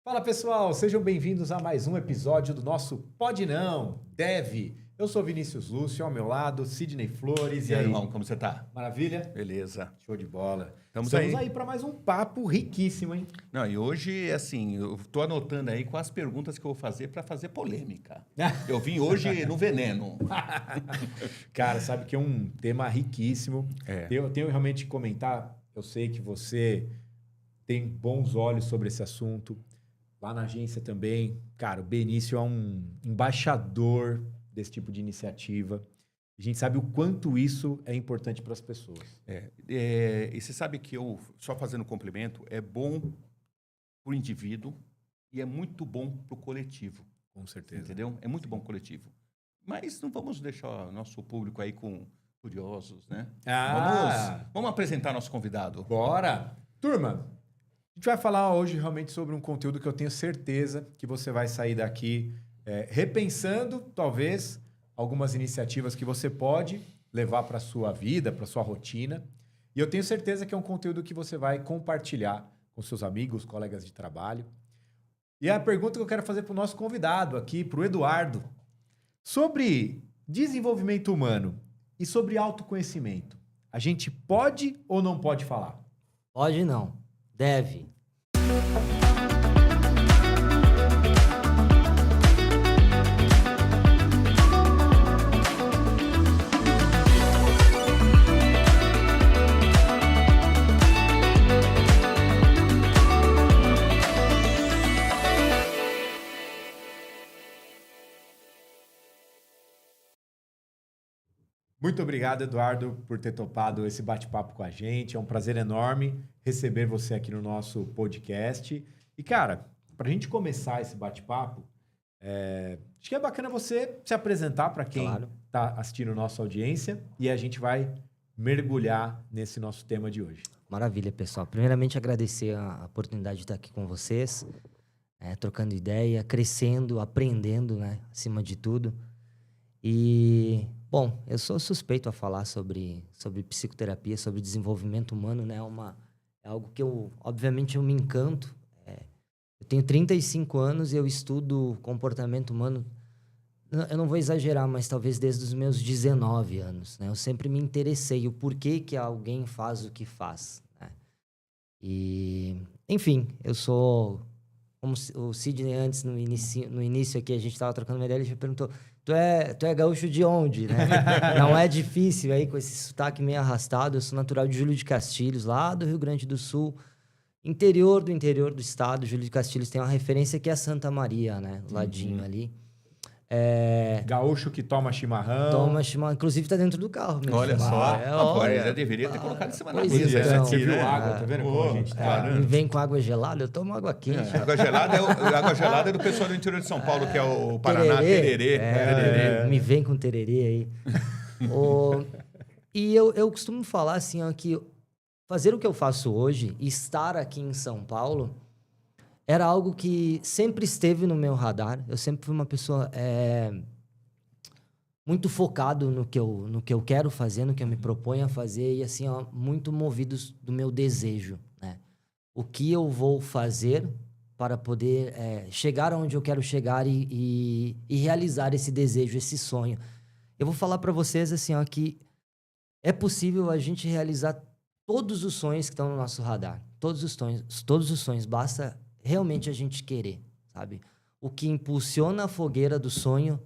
Fala pessoal, sejam bem-vindos a mais um episódio do nosso Pode Não, Deve. Eu sou Vinícius Lúcio, ao meu lado, Sidney Flores. E aí, irmão, como você tá? Maravilha? Beleza. Show de bola. Estamos aí para mais um papo riquíssimo, hein? Não, e hoje, assim, eu tô anotando aí com as perguntas que eu vou fazer para fazer polêmica. Eu vim hoje no veneno. Cara, sabe que é um tema riquíssimo. Eu tenho realmente que comentar, eu sei que você tem bons olhos sobre esse assunto. Lá na agência também, cara, o Benício é um embaixador desse tipo de iniciativa. A gente sabe o quanto isso é importante para as pessoas. E você sabe que eu, só fazendo um complemento, é bom para o indivíduo e é muito bom para o coletivo. Com certeza. Entendeu? É muito bom pro coletivo. Mas não vamos deixar o nosso público aí com curiosos, né? Vamos apresentar nosso convidado. Bora! Turma, a gente vai falar hoje realmente sobre um conteúdo que eu tenho certeza que você vai sair daqui repensando, talvez, algumas iniciativas que você pode levar para a sua vida, para a sua rotina. E eu tenho certeza que é um conteúdo que você vai compartilhar com seus amigos, colegas de trabalho. E a pergunta que eu quero fazer para o nosso convidado aqui, para o Eduardo, sobre desenvolvimento humano e sobre autoconhecimento. A gente pode ou não pode falar? Pode não. Deve. Muito obrigado, Eduardo, por ter topado esse bate-papo com a gente. É um prazer enorme receber você aqui no nosso podcast. E, cara, para a gente começar esse bate-papo, acho que é bacana você se apresentar para quem está assistindo a nossa audiência e a gente vai mergulhar nesse nosso tema de hoje. Maravilha, pessoal. Primeiramente, agradecer a oportunidade de estar aqui com vocês, trocando ideia, crescendo, aprendendo, né, acima de tudo. E, bom, eu sou suspeito a falar sobre psicoterapia, sobre desenvolvimento humano, né? É algo que obviamente, eu me encanto. Eu tenho 35 anos e eu estudo comportamento humano, eu não vou exagerar, mas talvez desde os meus 19 anos, né? Eu sempre me interessei o porquê que alguém faz o que faz, né? E, enfim, eu sou... Como o Sidney antes, no início aqui, a gente estava trocando uma ideia, ele já perguntou, tu é gaúcho de onde, né? Não é difícil aí, com esse sotaque meio arrastado. Eu sou natural de Júlio de Castilhos, lá do Rio Grande do Sul, interior do estado. Júlio de Castilhos tem uma referência que é Santa Maria, né? Ladinho ali. Gaúcho que toma chimarrão. Toma chimarrão, inclusive tá dentro do carro. Olha só, olha, já deveria ter colocado em cima da pois mesa. então. Você viu água, tá vendo como a gente tá? Me vem com água gelada, eu tomo água quente. Água gelada é do pessoal do interior de São Paulo, que é o Paraná, tererê. Me vem com tererê aí. E eu costumo falar assim, ó, que fazer o que eu faço hoje, estar aqui em São Paulo, era algo que sempre esteve no meu radar. Eu sempre fui uma pessoa muito focado no que eu quero fazer, no que eu me proponho a fazer, e assim, ó, muito movido do meu desejo, né? O que eu vou fazer para poder chegar onde eu quero chegar e realizar esse desejo, esse sonho. Eu vou falar para vocês assim, ó, que é possível a gente realizar todos os sonhos que estão no nosso radar. Todos os sonhos. Basta realmente a gente querer, sabe? O que impulsiona a fogueira do sonho,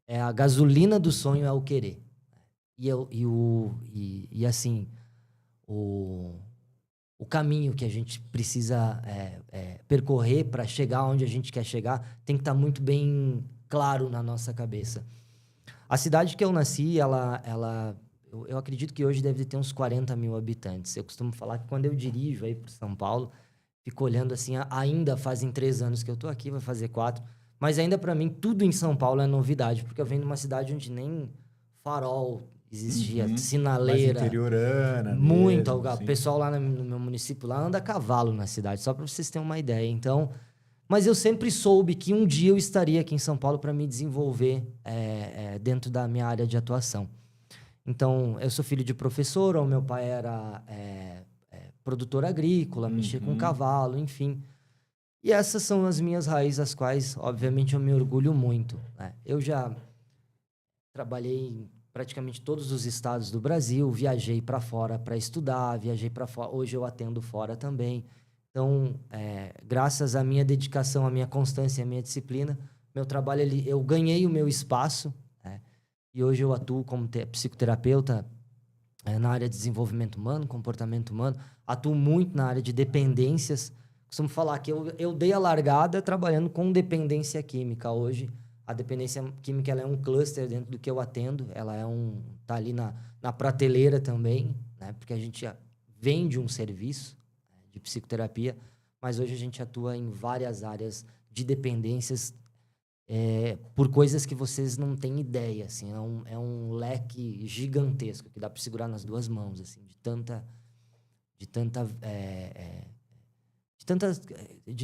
a gasolina do sonho é o querer. E assim, o caminho que a gente precisa percorrer para chegar onde a gente quer chegar tem que estar muito bem claro na nossa cabeça. A cidade que eu nasci, eu acredito que hoje deve ter uns 40 mil habitantes. Eu costumo falar que quando eu dirijo aí para São Paulo, fico olhando assim, ainda fazem 3 anos que eu tô aqui, vai fazer 4. Mas ainda para mim, tudo em São Paulo é novidade, porque eu venho de uma cidade onde nem farol existia, sinaleira. Mais interiorana. Muito. Mesmo, o pessoal lá no meu município lá anda a cavalo na cidade, só para vocês terem uma ideia. Então, mas eu sempre soube que um dia eu estaria aqui em São Paulo para me desenvolver dentro da minha área de atuação. Então, eu sou filho de professor, o meu pai era produtor agrícola, mexia com cavalo, enfim. E essas são as minhas raízes, as quais, obviamente, eu me orgulho muito, né? Eu já trabalhei em praticamente todos os estados do Brasil, viajei para fora para estudar, viajei para fora. Hoje eu atendo fora também. Então, graças à minha dedicação, à minha constância, à minha disciplina, meu trabalho, eu ganhei o meu espaço, né? E hoje eu atuo como psicoterapeuta na área de desenvolvimento humano, comportamento humano. Atuo muito na área de dependências. Costumo falar que eu dei a largada trabalhando com dependência química. Hoje, a dependência química ela é um cluster dentro do que eu atendo. Ela tá ali na prateleira também, né? Porque a gente vende um serviço de psicoterapia, mas hoje a gente atua em várias áreas de dependências por coisas que vocês não têm ideia, assim. É um leque gigantesco que dá para segurar nas duas mãos, assim, de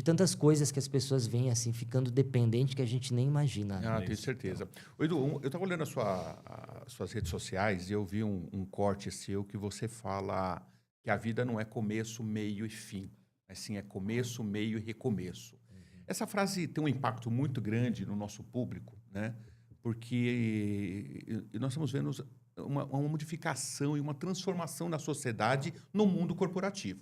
tantas coisas que as pessoas veem assim, ficando dependente que a gente nem imagina. Ah, tenho certeza. Ô, Edu, eu estava olhando as suas redes sociais e eu vi um corte seu que você fala que a vida não é começo, meio e fim. Mas sim é começo, meio e recomeço. Essa frase tem um impacto muito grande no nosso público, né? Porque nós estamos vendo uma modificação e uma transformação na sociedade no mundo corporativo.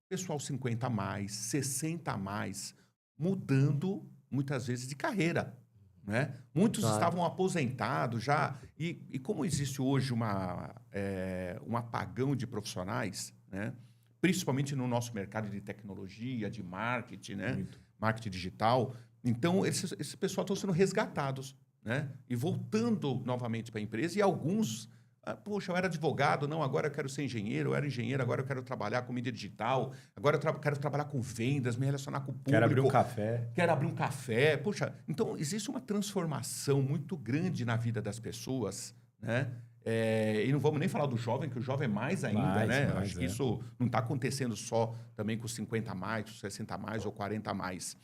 Pessoal 50 a mais, 60 a mais, mudando muitas vezes de carreira, né? Muitos estavam aposentados já, e como existe hoje um apagão de profissionais, né? Principalmente no nosso mercado de tecnologia, de marketing, né? Muito. Marketing digital, então esse pessoal estão sendo resgatados, né? E voltando novamente para a empresa, e alguns... Poxa, eu era advogado, não, agora eu quero ser engenheiro, eu era engenheiro, agora eu quero trabalhar com mídia digital, agora eu quero trabalhar com vendas, me relacionar com o público. Quero abrir um café. Quero abrir um café. Poxa, então existe uma transformação muito grande na vida das pessoas, né? E não vamos nem falar do jovem, que o jovem é mais ainda, né? Acho que isso não está acontecendo só também com 50 a mais, com 60 a mais ou 40 a mais.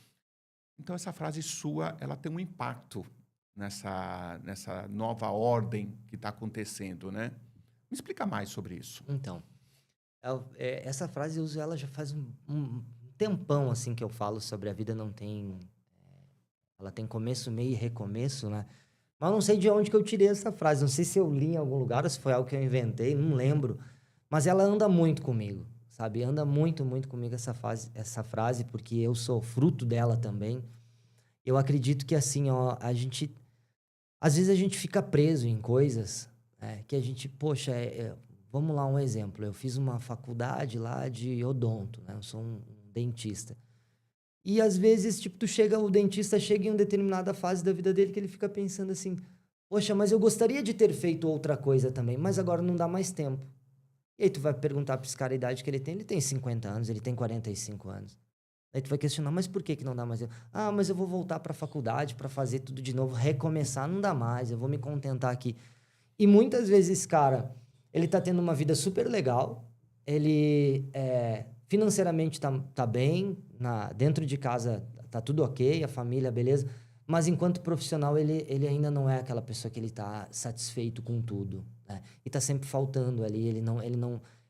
Então, essa frase sua, ela tem um impacto nessa nova ordem que está acontecendo, né? Me explica mais sobre isso. Então, essa frase eu uso ela já faz um tempão, assim, que eu falo sobre a vida não tem... ela tem começo, meio e recomeço, né? Mas eu não sei de onde que eu tirei essa frase. Não sei se eu li em algum lugar ou se foi algo que eu inventei, não lembro. Mas ela anda muito comigo, sabe? Anda muito, muito comigo essa frase, porque eu sou fruto dela também. Eu acredito que, assim, ó, às vezes a gente fica preso em coisas que a gente... Poxa, vamos lá, um exemplo. Eu fiz uma faculdade lá de odonto, né? Eu sou um dentista. E, às vezes, tipo, o dentista chega em uma determinada fase da vida dele que ele fica pensando assim, poxa, mas eu gostaria de ter feito outra coisa também, mas agora não dá mais tempo. E aí tu vai perguntar para esse cara a idade que ele tem 50 anos, ele tem 45 anos. Aí tu vai questionar, mas por que não dá mais tempo? Ah, mas eu vou voltar para a faculdade para fazer tudo de novo, recomeçar, não dá mais, eu vou me contentar aqui. E muitas vezes esse cara, ele tá tendo uma vida super legal, ele financeiramente tá bem, dentro de casa tá tudo ok, a família, beleza, mas enquanto profissional ele ainda não é aquela pessoa que ele tá satisfeito com tudo, né? E tá sempre faltando ali,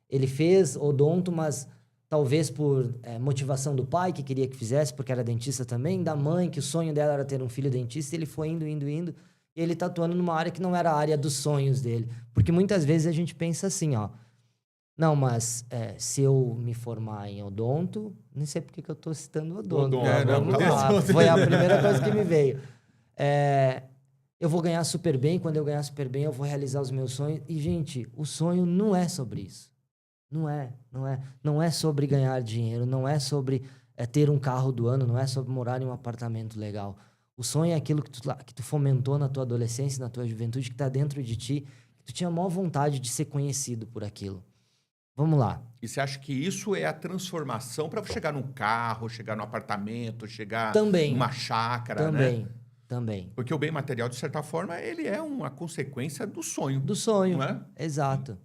ele fez odonto, mas talvez por motivação do pai, que queria que fizesse, porque era dentista também, da mãe, que o sonho dela era ter um filho dentista, e ele foi indo, e ele tá atuando numa área que não era a área dos sonhos dele. Porque muitas vezes a gente pensa assim, ó, não, mas se eu me formar em odonto, não sei por que eu tô citando odonto. Vamos lá, foi a primeira coisa que me veio. Eu vou ganhar super bem, quando eu ganhar super bem, eu vou realizar os meus sonhos. E, gente, o sonho não é sobre isso. Não é sobre ganhar dinheiro, não é sobre ter um carro do ano, não é sobre morar em um apartamento legal. O sonho é aquilo que tu fomentou na tua adolescência, na tua juventude, que está dentro de ti, que tu tinha a maior vontade de ser conhecido por aquilo. Vamos lá. E você acha que isso é a transformação para chegar num carro, chegar num apartamento, chegar numa chácara, né? Também. Porque o bem material, de certa forma, ele é uma consequência do sonho. Do sonho, não é? Exato.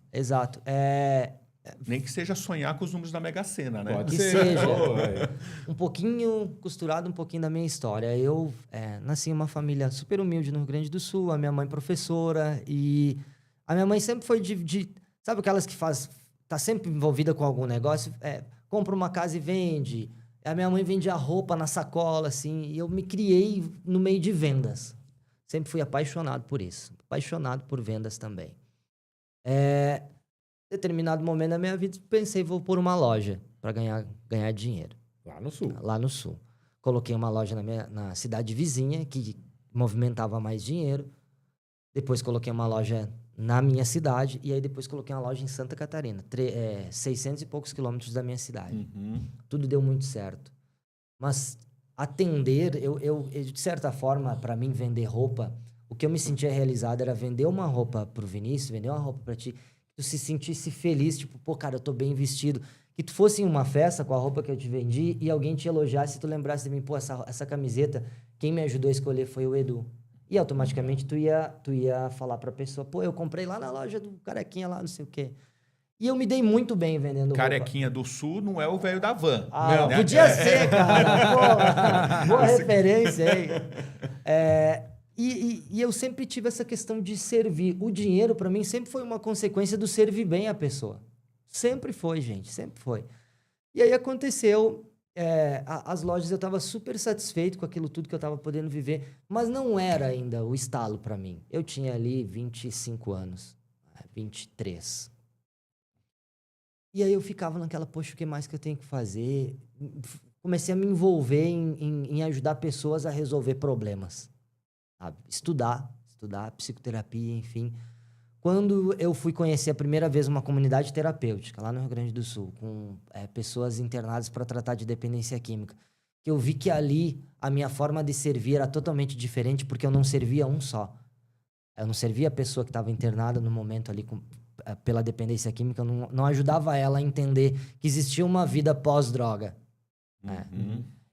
Nem que seja sonhar com os números da Mega Sena, né? Pode que ser. seja. Um pouquinho costurado, um pouquinho da minha história. Eu nasci em uma família super humilde no Rio Grande do Sul, a minha mãe professora, e a minha mãe sempre foi sabe aquelas que tá sempre envolvida com algum negócio, compra uma casa e vende, A minha mãe vendia roupa na sacola, assim, e eu me criei no meio de vendas. Sempre fui apaixonado por isso. Apaixonado por vendas também. Determinado momento da minha vida, pensei, vou pôr uma loja para ganhar dinheiro. Lá no sul. Lá no sul. Coloquei uma loja na cidade vizinha, que movimentava mais dinheiro. Depois coloquei uma loja na minha cidade. E aí depois coloquei uma loja em Santa Catarina. 600 e poucos quilômetros da minha cidade. Tudo deu muito certo. Mas atender, eu de certa forma, para mim, vender roupa, o que eu me sentia realizado era vender uma roupa pro Vinícius, vender uma roupa para ti, que tu se sentisse feliz, tipo, pô, cara, eu tô bem vestido. Que tu fosse em uma festa com a roupa que eu te vendi e alguém te elogiasse e tu lembrasse de mim, pô, essa camiseta, quem me ajudou a escolher foi o Edu. E automaticamente tu ia falar pra pessoa, pô, eu comprei lá na loja do Carequinha lá, não sei o quê. E eu me dei muito bem vendendo Carequinha roupa. do Sul não é o velho da van. Ah, né? podia ser, cara. Pô, boa referência aí. E eu sempre tive essa questão de servir. O dinheiro, para mim, sempre foi uma consequência do servir bem a pessoa. Sempre foi, gente. Sempre foi. E aí aconteceu... as lojas, eu estava super satisfeito com aquilo tudo que eu estava podendo viver, mas não era ainda o estalo para mim. Eu tinha ali 25 anos, 23. E aí eu ficava naquela, poxa, o que mais que eu tenho que fazer? Comecei a me envolver em ajudar pessoas a resolver problemas. Sabe? Estudar psicoterapia, enfim. Quando eu fui conhecer a primeira vez uma comunidade terapêutica, lá no Rio Grande do Sul, com pessoas internadas para tratar de dependência química, que eu vi que ali a minha forma de servir era totalmente diferente, porque eu não servia um só. Eu não servia a pessoa que estava internada no momento ali pela dependência química, eu não ajudava ela a entender que existia uma vida pós-droga.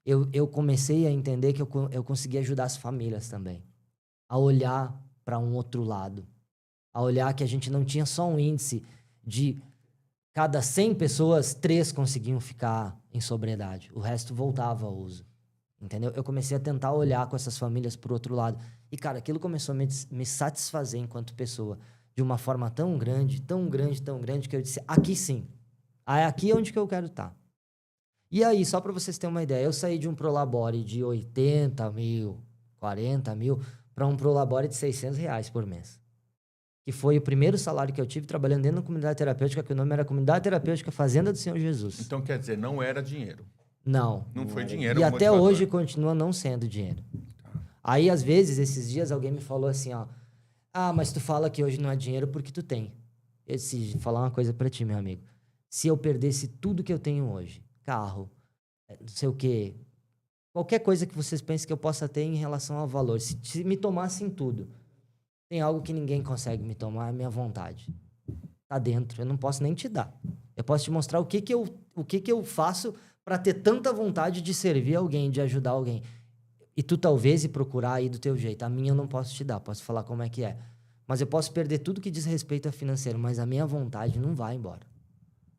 Eu comecei a entender que eu conseguia ajudar as famílias também, a olhar para um outro lado. A olhar que a gente não tinha só um índice de cada 100 pessoas, 3 conseguiam ficar em sobriedade. O resto voltava ao uso. Entendeu? Eu comecei a tentar olhar com essas famílias por outro lado. E, cara, aquilo começou a me satisfazer enquanto pessoa. De uma forma tão grande, tão grande, tão grande, que eu disse, aqui sim. É aqui onde que eu quero estar. E aí, só para vocês terem uma ideia, eu saí de um Prolabore de 80 mil, 40 mil, para um Prolabore de R$600 por mês. Que foi o primeiro salário que eu tive trabalhando dentro da comunidade terapêutica, que o nome era Comunidade Terapêutica Fazenda do Senhor Jesus. Então, quer dizer, não era dinheiro. Não. Não foi dinheiro. E até hoje continua não sendo dinheiro. Aí, às vezes, esses dias, alguém me falou assim, ó, mas tu fala que hoje não é dinheiro porque tu tem. Eu disse, falar uma coisa pra ti, meu amigo. Se eu perdesse tudo que eu tenho hoje, carro, não sei o quê, qualquer coisa que vocês pensem que eu possa ter em relação ao valor, se me tomassem tudo, tem algo que ninguém consegue me tomar, é a minha vontade. Tá dentro, eu não posso nem te dar. Eu posso te mostrar o que eu faço para ter tanta vontade de servir alguém, de ajudar alguém. E tu talvez ir procurar aí do teu jeito. A minha eu não posso te dar, posso falar como é que é. Mas eu posso perder tudo que diz respeito a financeiro, mas a minha vontade não vai embora.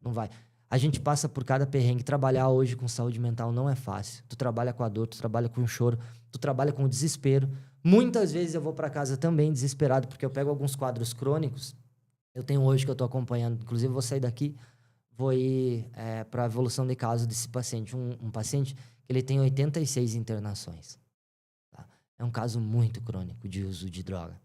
Não vai. A gente passa por cada perrengue. Trabalhar hoje com saúde mental não é fácil. Tu trabalha com a dor, tu trabalha com o choro, tu trabalha com o desespero. Muitas vezes eu vou para casa também desesperado, porque eu pego alguns quadros crônicos. Eu tenho hoje que eu tô acompanhando, inclusive eu vou sair daqui, vou ir para a evolução de caso desse paciente. Um paciente que ele tem 86 internações. Tá? É um caso muito crônico de uso de droga.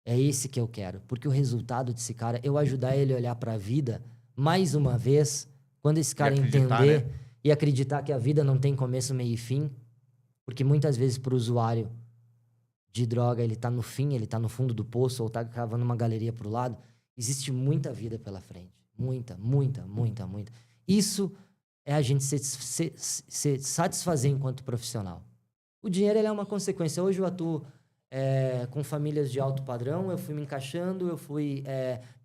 É esse que eu quero, porque o resultado desse cara, eu ajudar ele a olhar para a vida, mais uma vez, quando esse cara entender, né? E acreditar que a vida não tem começo, meio e fim, porque muitas vezes para o usuário de droga, ele tá no fim, ele tá no fundo do poço, ou tá cavando uma galeria pro lado, existe muita vida pela frente. Muita, muita, muita, muita. Isso é a gente se satisfazer enquanto profissional. O dinheiro, ele é uma consequência. Hoje eu atuo com famílias de alto padrão, eu fui me encaixando, eu fui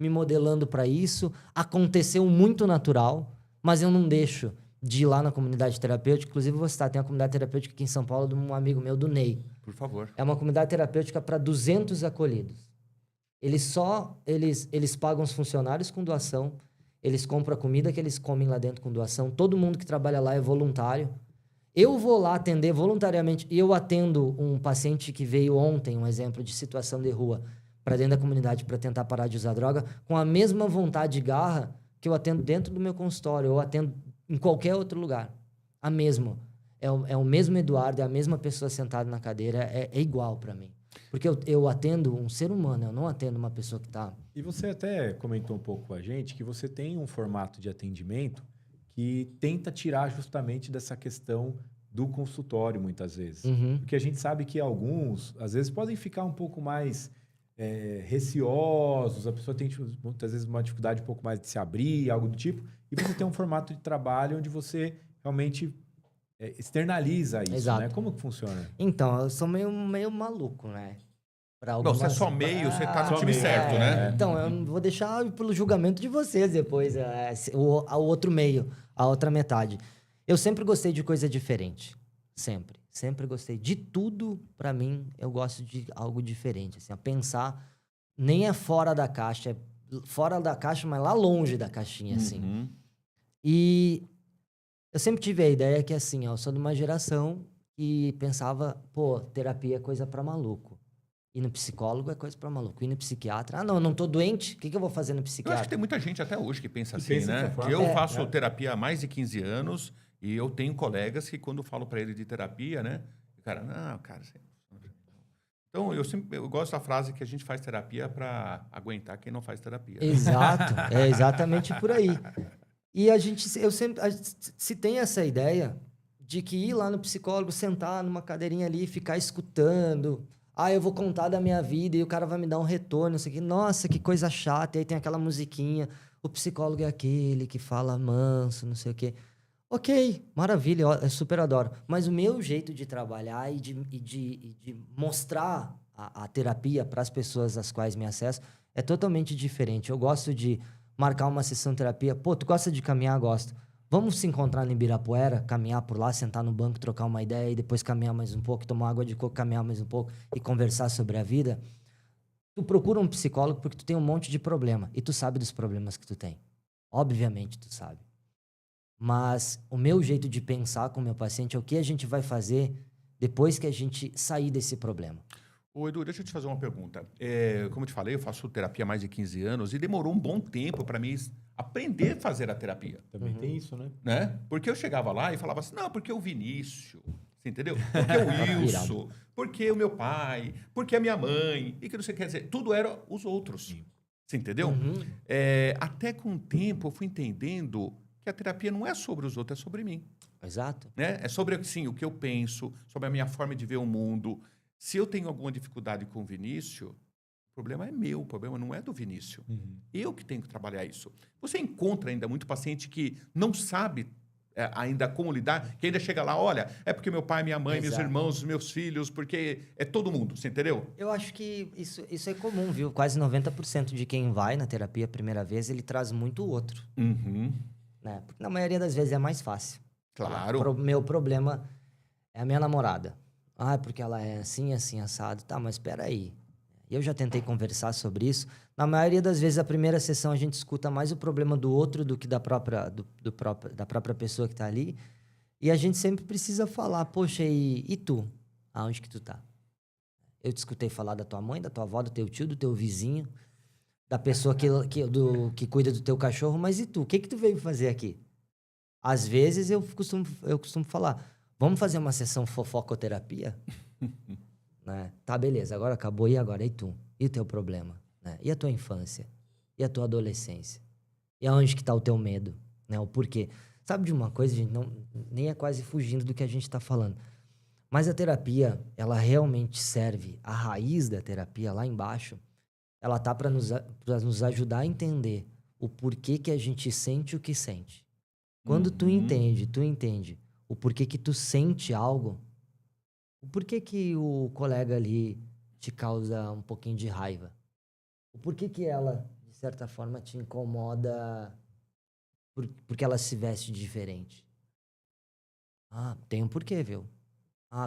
me modelando para isso. Aconteceu muito natural, mas eu não deixo de ir lá na comunidade terapêutica. Inclusive, vou citar, tem uma comunidade terapêutica aqui em São Paulo de um amigo meu, do Ney. Por favor. É uma comunidade terapêutica para 200 acolhidos. Eles pagam os funcionários com doação, eles compram a comida que eles comem lá dentro com doação, todo mundo que trabalha lá é voluntário. Eu vou lá atender voluntariamente, e eu atendo um paciente que veio ontem, um exemplo de situação de rua, para dentro da comunidade para tentar parar de usar droga, com a mesma vontade e garra que eu atendo dentro do meu consultório, ou atendo em qualquer outro lugar. a mesma. É o mesmo Eduardo, é a mesma pessoa sentada na cadeira, é igual para mim. Porque eu atendo um ser humano, eu não atendo uma pessoa que tá... E você até comentou um pouco com a gente que você tem um formato de atendimento que tenta tirar justamente dessa questão do consultório, muitas vezes. Uhum. Porque a gente sabe que alguns, às vezes, podem ficar um pouco mais receosos, a pessoa tem, muitas vezes, uma dificuldade um pouco mais de se abrir, algo do tipo, e você tem um formato de trabalho onde você realmente externaliza isso, Exato. né? Como que funciona? Então, eu sou meio maluco, né? Não, você é só meio, você tá no time certo, né? Então, eu não vou deixar pelo julgamento de vocês depois, o outro meio, a outra metade. Eu sempre gostei de coisa diferente. Sempre. Sempre gostei. De tudo, pra mim, eu gosto de algo diferente. Assim, a pensar, nem é fora da caixa, é fora da caixa, mas lá longe da caixinha, assim. Uhum. E eu sempre tive a ideia que, assim, eu sou de uma geração que pensava, pô, terapia é coisa pra maluco. Ir no psicólogo é coisa pra maluco. Ir no psiquiatra, não tô doente, o que eu vou fazer no Eu acho que psiquiatra? tem muita gente até hoje que pensa assim, pensa né? dessa forma. Eu faço terapia há mais de 15 anos e eu tenho colegas que quando eu falo para ele de terapia, né? O cara, não, cara... Então, eu gosto da frase que a gente faz terapia para aguentar quem não faz terapia. Né? Exato, é exatamente por aí. E eu sempre se tem essa ideia de que ir lá no psicólogo, sentar numa cadeirinha ali e ficar escutando. Eu vou contar da minha vida e o cara vai me dar um retorno, não sei o quê. Nossa, que coisa chata. E aí tem aquela musiquinha. O psicólogo é aquele que fala manso, não sei o quê. Ok, maravilha, eu super adoro. Mas o meu jeito de trabalhar e de mostrar a terapia para as pessoas às quais me acesso é totalmente diferente. Eu gosto de marcar uma sessão de terapia. Pô, tu gosta de caminhar? Gosto. Vamos se encontrar no Ibirapuera, caminhar por lá, sentar no banco, trocar uma ideia e depois caminhar mais um pouco, tomar água de coco, caminhar mais um pouco e conversar sobre a vida. Tu procura um psicólogo porque tu tem um monte de problema e tu sabe dos problemas que tu tem. Obviamente tu sabe. Mas o meu jeito de pensar com o meu paciente é o que a gente vai fazer depois que a gente sair desse problema. Ô, Edu, deixa eu te fazer uma pergunta. Como eu te falei, eu faço terapia há mais de 15 anos e demorou um bom tempo para mim aprender a fazer a terapia. Também tem isso, Né? Porque eu chegava lá e falava assim, não, porque o Vinícius, você entendeu? Porque o Wilson, porque o meu pai, porque a minha mãe, e que não sei, quer dizer, tudo era os outros. Sim. Você entendeu? Até com o tempo eu fui entendendo que a terapia não é sobre os outros, é sobre mim. Exato. Né? É sobre, sim, o que eu penso, sobre a minha forma de ver o mundo. Se eu tenho alguma dificuldade com o Vinícius, o problema é meu, o problema não é do Vinícius. Eu que tenho que trabalhar isso. Você encontra ainda muito paciente que não sabe ainda como lidar, que ainda chega lá, olha, é porque meu pai, minha mãe, meus irmãos, meus filhos, porque é todo mundo, você entendeu? Eu acho que isso é comum, viu? Quase 90% de quem vai na terapia a primeira vez, ele traz muito o outro. Né? Porque na maioria das vezes é mais fácil. Claro. Meu problema é a minha namorada. Porque ela é assim, assim, assado. Tá, mas espera aí. Eu já tentei conversar sobre isso. Na maioria das vezes, a primeira sessão, a gente escuta mais o problema do outro do que da própria pessoa que tá ali. E a gente sempre precisa falar, poxa, e tu? Aonde que tu tá? Eu te escutei falar da tua mãe, da tua avó, do teu tio, do teu vizinho, da pessoa que cuida do teu cachorro, mas e tu? O que tu veio fazer aqui? Às vezes, eu costumo falar, vamos fazer uma sessão fofocoterapia? Né? Tá, beleza, agora acabou, e agora? E tu? E o teu problema? Né? E a tua infância? E a tua adolescência? E aonde que tá o teu medo? Né? O porquê? Sabe de uma coisa, gente? Nem é quase fugindo do que a gente tá falando. Mas a terapia, ela realmente serve, a raiz da terapia, lá embaixo, ela tá para nos ajudar a entender o porquê que a gente sente o que sente. Quando tu entende o porquê que tu sente algo, o porquê que o colega ali te causa um pouquinho de raiva, o porquê que ela, de certa forma, te incomoda porque ela se veste diferente. Tem um porquê, viu?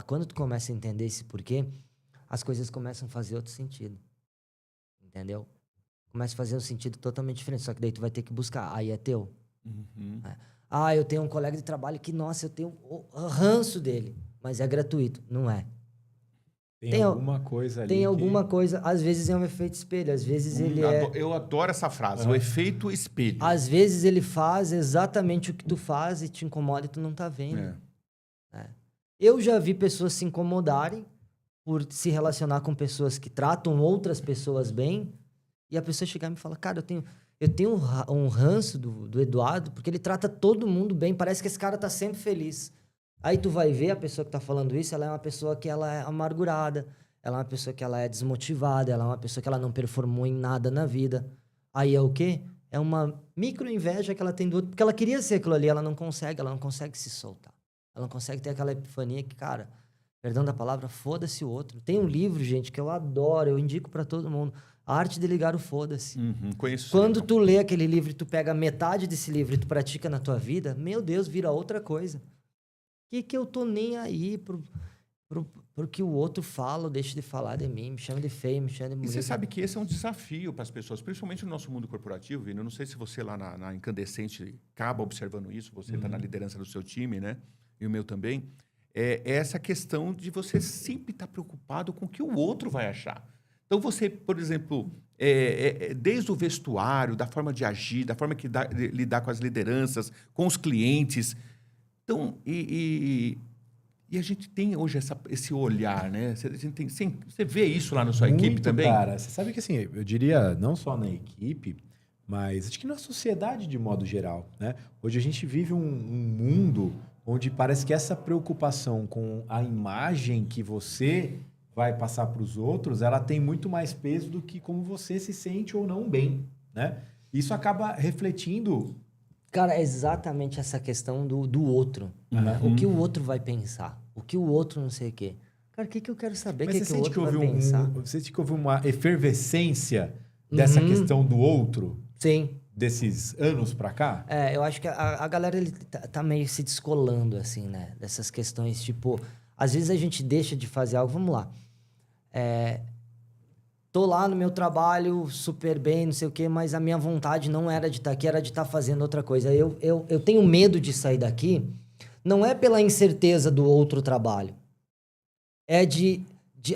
Quando tu começa a entender esse porquê, as coisas começam a fazer outro sentido. Entendeu? Começa a fazer um sentido totalmente diferente. Só que daí tu vai ter que buscar. Aí é teu. Eu tenho um colega de trabalho que, nossa, eu tenho o ranço dele. Mas é gratuito. Não é. Tem alguma coisa ali. Tem alguma coisa. Às vezes é um efeito espelho. Às vezes ele Eu adoro essa frase. O efeito espelho. Às vezes ele faz exatamente o que tu faz e te incomoda e tu não tá vendo. né? Eu já vi pessoas se incomodarem por se relacionar com pessoas que tratam outras pessoas bem, e a pessoa chegar e me falar, cara, eu tenho um ranço do Eduardo, porque ele trata todo mundo bem, parece que esse cara tá sempre feliz. Aí tu vai ver a pessoa que tá falando isso, ela é uma pessoa que ela é amargurada, ela é uma pessoa que ela é desmotivada, ela é uma pessoa que ela não performou em nada na vida. Aí é o quê? É uma micro inveja que ela tem do outro, porque ela queria ser aquilo ali, ela não consegue se soltar. Ela não consegue ter aquela epifania que, cara, perdão da palavra, foda-se o outro. Tem um livro, gente, que eu adoro, eu indico pra todo mundo. A Arte de Ligar o Foda-se. Conheço. Quando tu lê aquele livro e tu pega metade desse livro e tu pratica na tua vida, meu Deus, vira outra coisa. Que eu tô nem aí pro que o outro fala ou deixa de falar de mim, me chama de feio, me chama de E bonito. você sabe que esse é um desafio para as pessoas, principalmente no nosso mundo corporativo, Vini. Eu não sei se você lá na Incandescente acaba observando isso, você está na liderança do seu time, né? E o meu também. É essa questão de você sempre estar preocupado com o que o outro vai achar. Então, você, por exemplo, desde o vestuário, da forma de agir, da forma de lidar com as lideranças, com os clientes. Então, e a gente tem hoje esse olhar, né? Você vê isso lá na sua equipe Muito, também? cara. Você sabe que, assim, eu diria, não só na equipe, mas acho que na sociedade de modo geral, né? Hoje a gente vive um mundo onde parece que essa preocupação com a imagem que você vai passar para os outros, ela tem muito mais peso do que como você se sente ou não bem, né? Isso acaba refletindo... Cara, é exatamente essa questão do outro. Né? O que o outro vai pensar. O que o outro não sei o quê. Cara, o que eu quero saber? O que o outro vai pensar? Você sente que houve uma efervescência dessa questão do outro? Sim. Desses anos pra cá? Eu acho que a galera ele tá meio se descolando, assim, né? Dessas questões, tipo... Às vezes a gente deixa de fazer algo... Vamos lá. Tô lá no meu trabalho, super bem, não sei o quê, mas a minha vontade não era de estar aqui, era de estar fazendo outra coisa. Eu tenho medo de sair daqui, não é pela incerteza do outro trabalho. É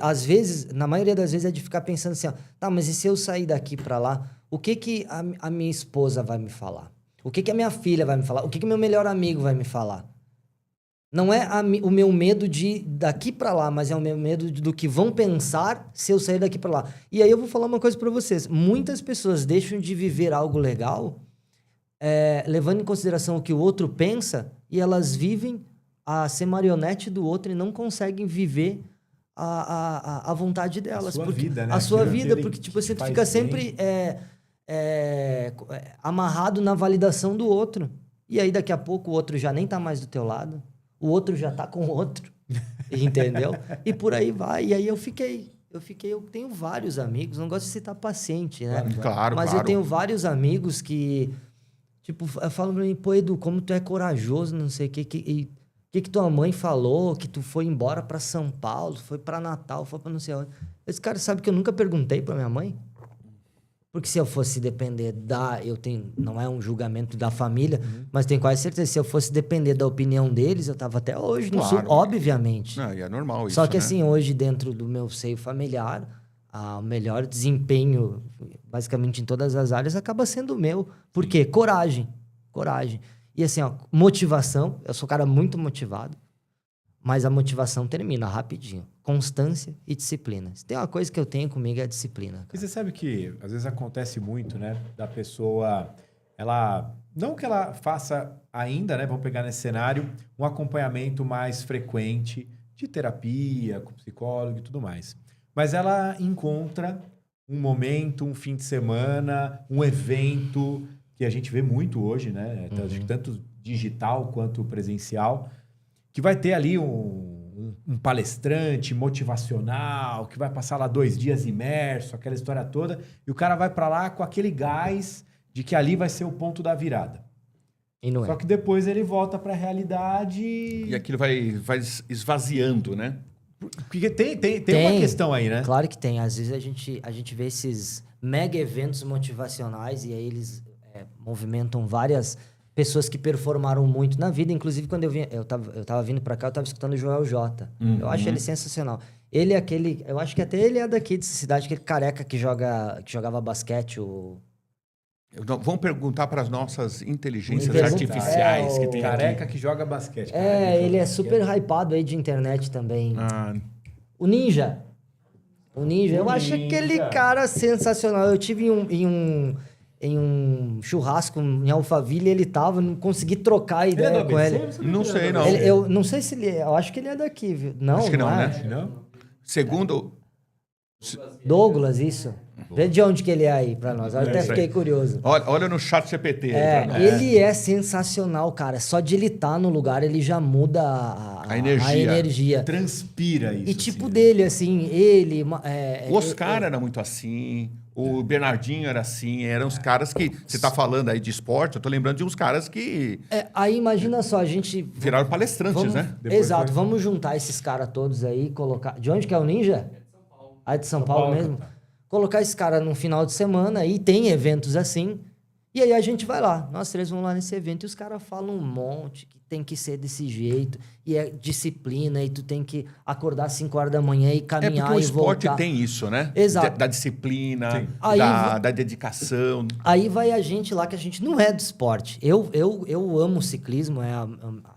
às vezes, na maioria das vezes, é de ficar pensando assim, ó, tá, mas e se eu sair daqui pra lá, o que a minha esposa vai me falar? O que a minha filha vai me falar? O que meu melhor amigo vai me falar? Não é o meu medo de daqui pra lá, mas é o meu medo do que vão pensar se eu sair daqui pra lá. E aí eu vou falar uma coisa pra vocês. Muitas pessoas deixam de viver algo legal, levando em consideração o que o outro pensa, e elas vivem a ser marionete do outro e não conseguem viver a vontade delas. A sua vida, né? A sua Aquilo vida, que porque tipo, você faz fica bem. sempre amarrado na validação do outro. E aí daqui a pouco o outro já nem tá mais do teu lado. O outro já tá com o outro, entendeu? E por aí vai. E aí eu tenho vários amigos, não gosto de citar paciente, né? Claro, Mas claro. eu tenho vários amigos que, tipo, falam pra mim, pô, Edu, como tu é corajoso, não sei o que tua mãe falou, que tu foi embora pra São Paulo, foi pra Natal, foi pra não sei onde. Esse cara sabe que eu nunca perguntei pra minha mãe? Porque se eu fosse depender não é um julgamento da família, mas tenho quase certeza, se eu fosse depender da opinião deles, eu tava até hoje no Sul, obviamente. Não, e é normal isso, Só que né? assim, hoje dentro do meu seio familiar, o melhor desempenho, basicamente em todas as áreas, acaba sendo o meu. Por quê? Coragem. E assim, ó, motivação, eu sou um cara muito motivado, mas a motivação termina rapidinho. Constância e disciplina. Se tem uma coisa que eu tenho comigo é a disciplina. Cara. E você sabe que às vezes acontece muito, né? Da pessoa, não que ela faça ainda, né? Vamos pegar nesse cenário, um acompanhamento mais frequente de terapia, com psicólogo e tudo mais. Mas ela encontra um momento, um fim de semana, um evento que a gente vê muito hoje, né? Tanto digital quanto presencial, que vai ter ali um palestrante motivacional, que vai passar lá 2 dias imerso, aquela história toda, e o cara vai para lá com aquele gás de que ali vai ser o ponto da virada. E não Só que depois ele volta para a realidade... E aquilo vai esvaziando, né? Porque tem uma questão aí, né? Claro que tem. Às vezes a gente vê esses mega eventos motivacionais e aí eles movimentam várias pessoas que performaram muito na vida. Inclusive, quando eu tava vindo pra cá, eu tava escutando o Joel J. Eu acho ele sensacional. Ele é aquele... Eu acho que até ele é daqui, dessa cidade, aquele careca que jogava basquete, Vamos perguntar para as nossas inteligências Pergunta- artificiais que o tem Careca aqui. que joga basquete. Ele é super hypado aí de internet também. Ah, O Ninja. Eu acho Ninja. aquele cara sensacional. Eu tive em um churrasco em Alphaville, ele tava, não consegui trocar Ele é ideia do com ABC? ele. Eu sabia Não que ele sei, era do não. ABC. Eu não sei se ele é, eu acho que ele é daqui, viu? Não, Acho que não, é? né? Não? segundo, Douglas, isso. Vê de onde que ele é aí pra nós. Eu até isso aí. fiquei curioso. olha no chat GPT aí pra nós. Ele é sensacional, cara. Só de ele estar no lugar, ele já muda A energia. a energia. Transpira isso. E tipo assim, dele, assim, ele... O Oscar era muito assim, o Bernardinho era assim, eram os caras que... Você tá falando aí de esporte, eu tô lembrando de uns caras que aí imagina só, a gente... viraram palestrantes, né? Depois Exato, foi- vamos juntar esses caras todos aí, colocar... De onde que é o Ninja? Ah, de São Paulo mesmo? Colocar esse cara num final de semana, e tem eventos assim, e aí a gente vai lá. Nós três vamos lá nesse evento e os caras falam um monte, que tem que ser desse jeito, e é disciplina, e tu tem que acordar às 5 horas da manhã e É caminhar porque o e esporte voltar. tem isso, né? Exato. Da disciplina, Sim. Aí da dedicação. Aí vai a gente lá, que a gente não é do esporte. Eu amo ciclismo, é a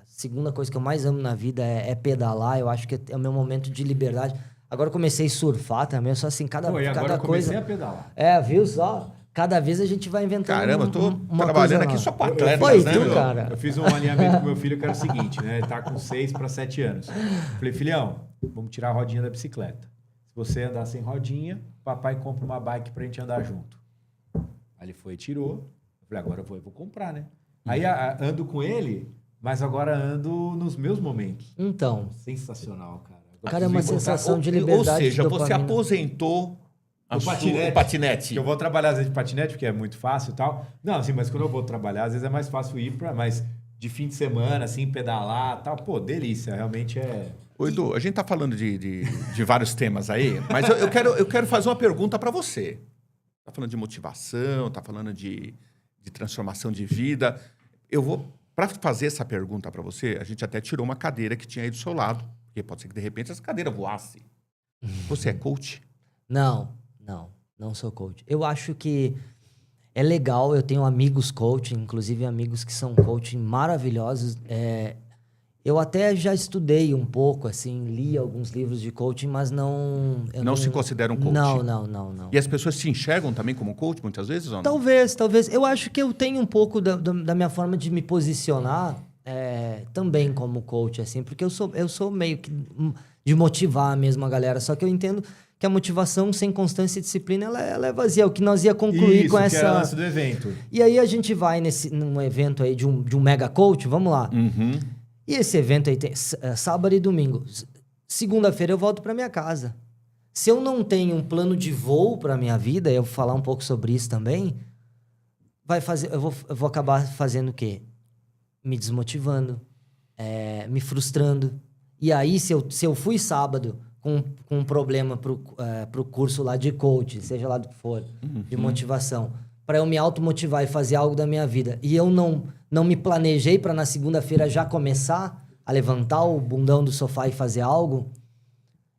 segunda coisa que eu mais amo na vida é pedalar. Eu acho que é o meu momento de liberdade. Agora eu comecei a surfar também, eu só assim, cada Pô, e agora cada eu comecei coisa... a pedalar. Viu só? Cada vez a gente vai inventando Caramba, eu tô uma trabalhando coisa aqui nova. só com atletas, Foi né, tu, meu? cara. Eu fiz um alinhamento com meu filho que era o seguinte, né? Ele tá com 6 para 7 anos. Falei, filhão, vamos tirar a rodinha da bicicleta. Se você andar sem rodinha, papai compra uma bike pra gente andar junto. Aí ele foi e tirou. Eu falei, agora eu vou comprar, né? Aí ando com ele, mas agora ando nos meus momentos. Então, Sensacional, cara. cara, é uma Preciso voltar- sensação de Ou liberdade. seja, você dopamina. aposentou O patinete. o patinete. Que eu vou trabalhar às vezes de patinete, porque é muito fácil e tal. Não, assim, mas quando eu vou trabalhar, às vezes é mais fácil ir para mais de fim de semana, assim, pedalar e tal. Pô, delícia, realmente é. Ô, Edu, a gente tá falando de vários temas aí, mas eu quero fazer uma pergunta para você. Tá falando de motivação, tá falando de transformação de vida. Para fazer essa pergunta para você, a gente até tirou uma cadeira que tinha aí do seu lado, porque pode ser que de repente essa cadeira voasse. Você é coach? Não sou coach. Eu acho que é legal, eu tenho amigos coaching, inclusive amigos que são coaching maravilhosos. Eu até já estudei um pouco, assim, li alguns livros de coaching, mas não... eu Não se considera um coach? Não. E as pessoas se enxergam também como coach muitas vezes ou não? Talvez. Eu acho que eu tenho um pouco da minha forma de me posicionar também como coach, assim, porque eu sou meio que de motivar mesmo a galera, só que eu entendo que a motivação sem constância e disciplina, ela é vazia. O que nós ia concluir com que essa... era o lance do evento. E aí a gente vai num evento aí de um mega coach, vamos lá. Uhum. E esse evento aí tem sábado e domingo. Segunda-feira eu volto para minha casa. Se eu não tenho um plano de voo para minha vida, eu vou falar um pouco sobre isso também, eu vou acabar fazendo o quê? Me desmotivando, me frustrando. E aí, se eu fui sábado com um problema pro curso lá de coach, seja lá do que for, de motivação, para eu me automotivar e fazer algo da minha vida, e eu não me planejei para na segunda-feira já começar a levantar o bundão do sofá e fazer algo,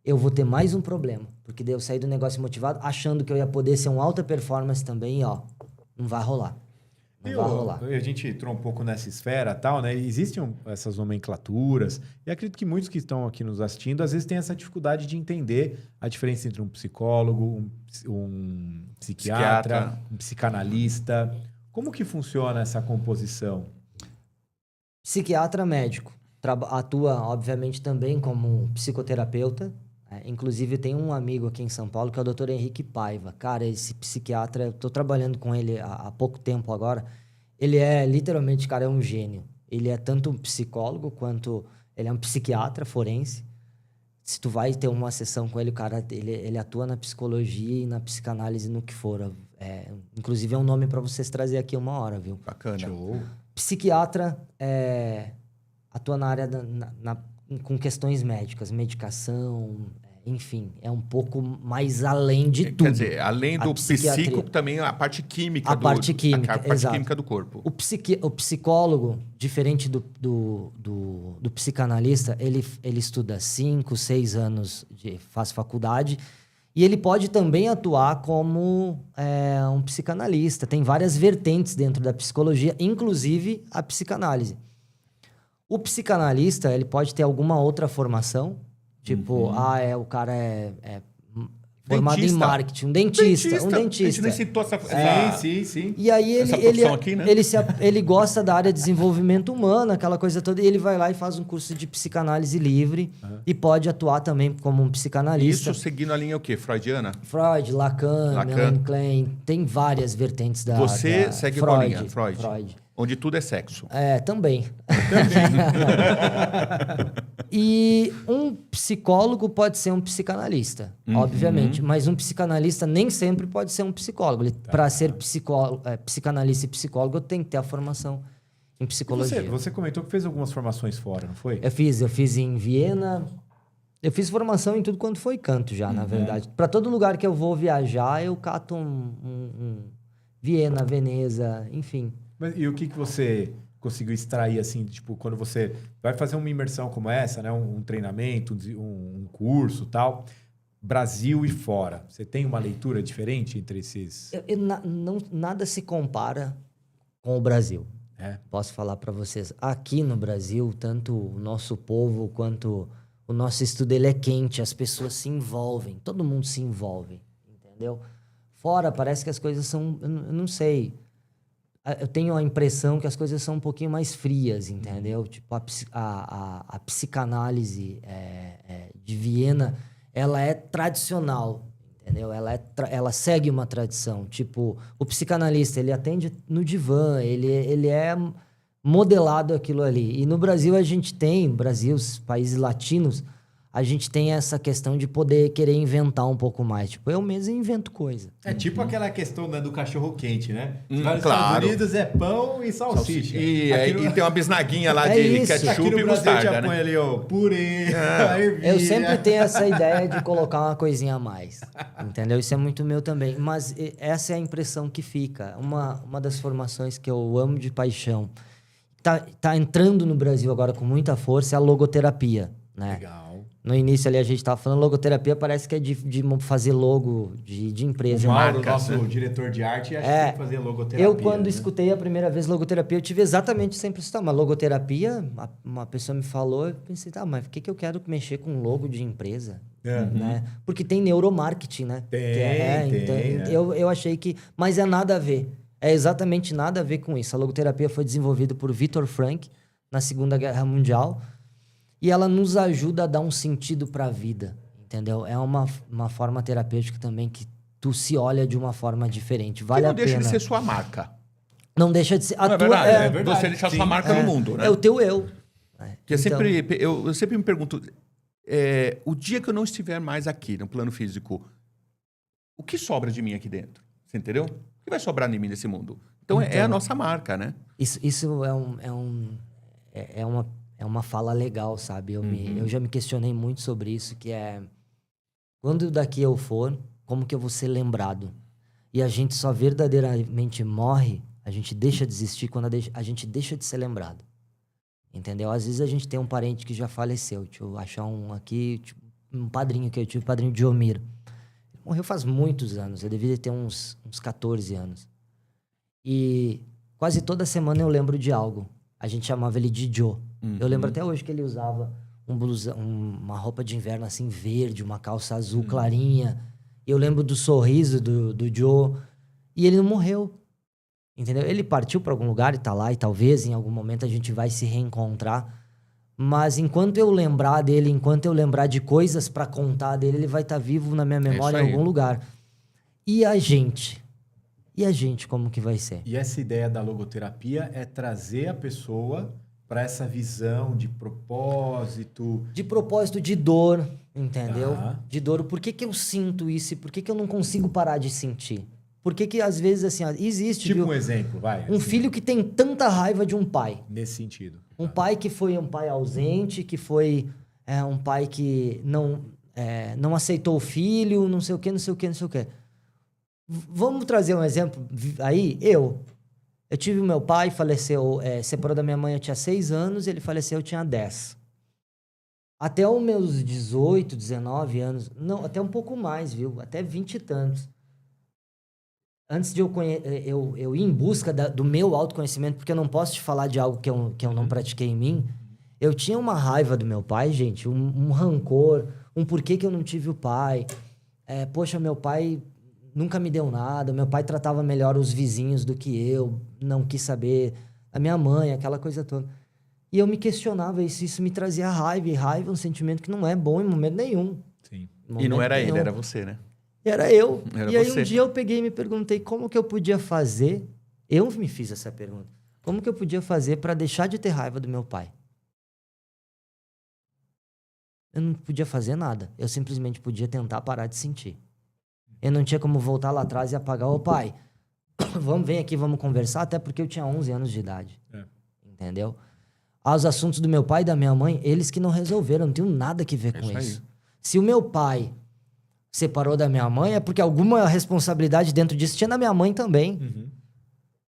eu vou ter mais um problema. Porque daí eu saí do negócio motivado, achando que eu ia poder ser um alta performance também, e ó, não vai rolar. Não vai rolar. A gente entrou um pouco nessa esfera e tal, né? Existem essas nomenclaturas, e acredito que muitos que estão aqui nos assistindo, às vezes têm essa dificuldade de entender a diferença entre um psicólogo, um psiquiatra, um psicanalista. Como que funciona essa composição? Psiquiatra médico. Atua, obviamente, também como psicoterapeuta. Inclusive, tem um amigo aqui em São Paulo que é o Dr. Henrique Paiva. Cara, esse psiquiatra, eu tô trabalhando com ele há pouco tempo agora. Ele é, literalmente, cara, é um gênio. Ele é tanto um psicólogo quanto... Ele é um psiquiatra forense. Se tu vai ter uma sessão com ele, cara, ele atua na psicologia e na psicanálise, no que for. Inclusive, é um nome para vocês trazer aqui uma hora, viu? Bacana. Show. Psiquiatra atua na área com questões médicas, medicação, enfim, é um pouco mais além de tudo. Quer dizer, além do psíquico, também a parte química a parte química, a parte exato. química do corpo. O psicólogo, diferente do psicanalista, ele estuda 5, 6 anos, faz faculdade, E ele pode também atuar como um psicanalista. Tem várias vertentes dentro da psicologia, inclusive a psicanálise. O psicanalista, ele pode ter alguma outra formação, tipo, o cara é formado em marketing, um dentista. A gente nem citou essa... Sim. E aí essa profissão aqui, né? ele gosta da área de desenvolvimento humano, aquela coisa toda, e ele vai lá e faz um curso de psicanálise livre e pode atuar também como um psicanalista. Isso seguindo a linha o quê? Freudiana? Freud, Lacan, Melanie Klein, tem várias vertentes da área. Você segue qual linha? Freud. Onde tudo é sexo. Também. E um psicólogo pode ser um psicanalista, obviamente. Mas um psicanalista nem sempre pode ser um psicólogo. Para ser psicanalista e psicólogo, tem que ter a formação em psicologia. Você comentou que fez algumas formações fora, não foi? Eu fiz em Viena. Eu fiz formação em tudo quanto foi canto já, na verdade. Para todo lugar que eu vou viajar, eu cato um Viena, Veneza, enfim. E o que você conseguiu extrair, assim, tipo, quando você vai fazer uma imersão como essa, né? Um treinamento, um curso, tal, Brasil e fora. Você tem uma leitura diferente entre esses... Nada se compara com o Brasil. É. Posso falar para vocês. Aqui no Brasil, tanto o nosso povo quanto o nosso estudo, ele é quente. As pessoas se envolvem. Todo mundo se envolve, entendeu? Fora, parece que as coisas são... Eu não sei... Eu tenho a impressão que as coisas são um pouquinho mais frias, entendeu? Tipo, a psicanálise de Viena, ela é tradicional, entendeu? Ela segue uma tradição. Tipo, o psicanalista, ele atende no divã, ele é modelado aquilo ali. E no Brasil, os países latinos, a gente tem essa questão de poder querer inventar um pouco mais. Tipo, eu mesmo invento coisa. É tipo aquela questão, né, do cachorro quente, né? Claro. Nos Estados Unidos é pão e salsicha. E tem uma bisnaguinha lá de ketchup aqui no e Brasil mostarda, já põe ali, ó, purê, ervilha. Eu sempre tenho essa ideia de colocar uma coisinha a mais. Entendeu? Isso é muito meu também. Mas essa é a impressão que fica. Uma das formações que eu amo de paixão, tá entrando no Brasil agora com muita força, é a logoterapia, né? Legal. No início ali a gente estava falando, logoterapia parece que é de fazer logo de empresa. O Mauro, marcas, nosso diretor de arte, acha que tem que fazer logoterapia. Eu, quando escutei a primeira vez logoterapia, eu tive exatamente sempre isso. Tá, mas logoterapia, uma pessoa me falou, eu pensei, mas por que eu quero mexer com logo de empresa? Né? Porque tem neuromarketing, né? Eu achei que... Mas é nada a ver. É exatamente nada a ver com isso. A logoterapia foi desenvolvida por Viktor Frankl na Segunda Guerra Mundial. E ela nos ajuda a dar um sentido para a vida, entendeu? É uma forma terapêutica também que tu se olha de uma forma diferente. Vale a pena. Não deixa de ser sua marca. Não deixa de ser... Não, é verdade. Você deixa a sua marca no mundo, né? É o teu eu. Eu sempre me pergunto, o dia que eu não estiver mais aqui, no plano físico, o que sobra de mim aqui dentro? Você entendeu? O que vai sobrar de mim nesse mundo? Então, é a nossa marca, né? Isso é uma fala legal, sabe? Eu já me questionei muito sobre isso, que é... Quando daqui eu for, como que eu vou ser lembrado? E a gente só verdadeiramente morre, a gente deixa de existir quando a gente deixa de ser lembrado. Entendeu? Às vezes a gente tem um parente que já faleceu. Deixa eu achar um aqui, tipo, um padrinho que eu tive, o padrinho de Omir. Ele morreu faz muitos anos, eu devia ter uns 14 anos. E quase toda semana eu lembro de algo. A gente chamava ele de Joe. Eu lembro até hoje que ele usava uma roupa de inverno assim, verde, uma calça azul clarinha. Eu lembro do sorriso do Joe. E ele não morreu. Entendeu? Ele partiu para algum lugar e tá lá. E talvez em algum momento a gente vai se reencontrar. Mas enquanto eu lembrar dele, enquanto eu lembrar de coisas para contar dele, ele vai estar vivo na minha memória em algum lugar. E a gente? Como que vai ser? E essa ideia da logoterapia é trazer a pessoa para essa visão de propósito. De propósito, de dor, entendeu? De dor. Por que eu sinto isso e por que eu não consigo parar de sentir? Por que às vezes, assim, existe... Tipo um exemplo, vai. Um filho que tem tanta raiva de um pai. Nesse sentido. Um pai que foi um pai ausente, que foi um pai que não aceitou o filho, não sei o quê. Vamos trazer um exemplo aí? Eu tive o meu pai, faleceu, separou da minha mãe, eu tinha 6 anos, ele faleceu, eu tinha 10. Até os meus 18, 19 anos, não, até um pouco mais, viu? Até 20 e tantos. Antes de eu ir em busca do meu autoconhecimento, porque eu não posso te falar de algo que eu não pratiquei em mim, eu tinha uma raiva do meu pai, gente, um rancor, um porquê que eu não tive o pai. Poxa, meu pai nunca me deu nada, meu pai tratava melhor os vizinhos do que eu, não quis saber, a minha mãe, aquela coisa toda. E eu me questionava isso me trazia raiva, e raiva é um sentimento que não é bom em momento nenhum. Sim. E não era ele, era você, né? Era eu. Era e aí você. um dia eu peguei e me perguntei como que eu podia fazer. Eu me fiz essa pergunta. Como que eu podia fazer para deixar de ter raiva do meu pai? Eu não podia fazer nada. Eu simplesmente podia tentar parar de sentir. Eu não tinha como voltar lá atrás e apagar. Ô pai, vem aqui, vamos conversar. Até porque eu tinha 11 anos de idade. Entendeu? Os assuntos do meu pai e da minha mãe, eles que não resolveram. Não tenho nada que ver com isso. Se o meu pai separou da minha mãe, é porque alguma responsabilidade dentro disso tinha da minha mãe também. Uhum.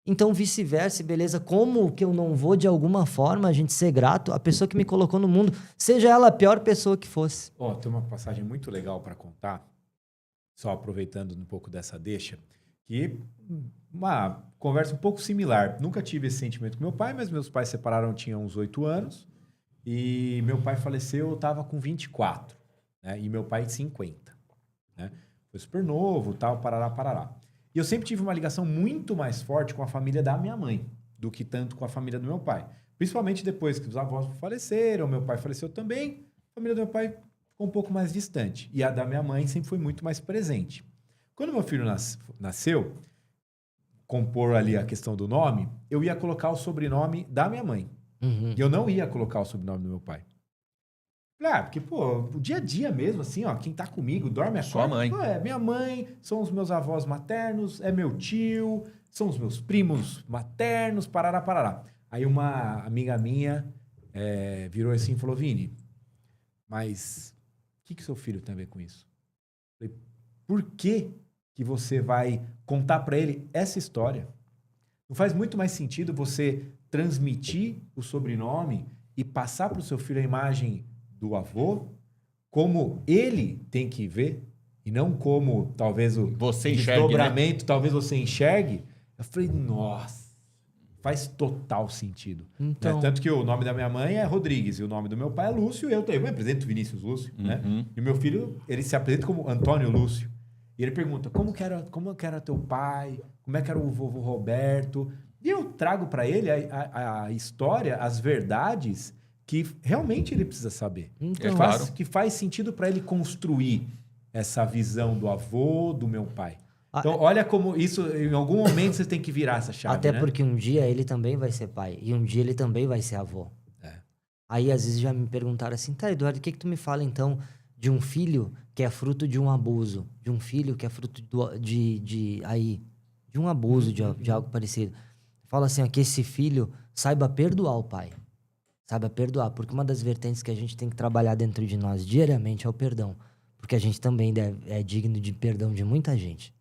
Então, vice-versa, beleza? Como que eu não vou, de alguma forma, a gente ser grato à pessoa que me colocou no mundo, seja ela a pior pessoa que fosse? Tem uma passagem muito legal para contar, só aproveitando um pouco dessa deixa, que uma conversa um pouco similar. Nunca tive esse sentimento com meu pai, mas meus pais se separaram, tinha uns 8 anos, e meu pai faleceu, eu estava com 24, né? E meu pai 50. Né? Foi super novo, tal, parará. E eu sempre tive uma ligação muito mais forte com a família da minha mãe do que tanto com a família do meu pai. Principalmente depois que os avós faleceram, meu pai faleceu também, a família do meu pai ficou um pouco mais distante. E a da minha mãe sempre foi muito mais presente. Quando meu filho nasceu, compor ali a questão do nome, eu ia colocar o sobrenome da minha mãe. Uhum. E eu não ia colocar o sobrenome do meu pai. Porque, o dia a dia mesmo, assim, quem tá comigo, dorme, acorda. Sua mãe. É minha mãe, são os meus avós maternos, é meu tio, são os meus primos maternos, parará. Aí uma amiga minha virou assim e falou, Vini, mas o que seu filho tem a ver com isso? Eu falei, por que você vai contar para ele essa história? Não faz muito mais sentido você transmitir o sobrenome e passar para o seu filho a imagem do avô, como ele tem que ver, e não como talvez o você desdobramento, né? talvez você enxergue. Eu falei, nossa, faz total sentido. Então... Né? Tanto que o nome da minha mãe é Rodrigues, e o nome do meu pai é Lúcio, e eu me apresento Vinícius Lúcio. Né? E o meu filho, ele se apresenta como Antônio Lúcio. E ele pergunta, como que era teu pai? Como é que era o vovô Roberto? E eu trago para ele a história, as verdades que realmente ele precisa saber. Então, Que faz sentido para ele construir essa visão do avô, do meu pai. Então, olha como isso, em algum momento, você tem que virar essa chave, até né? porque um dia ele também vai ser pai. E um dia ele também vai ser avô. Aí, às vezes, já me perguntaram assim, tá, Eduardo, o que tu me fala, então, de um filho que é fruto de um abuso? De um filho que é fruto de um abuso, de algo parecido. Fala assim, que esse filho saiba perdoar o pai. Saiba perdoar, porque uma das vertentes que a gente tem que trabalhar dentro de nós diariamente é o perdão. Porque a gente também é digno de perdão de muita gente.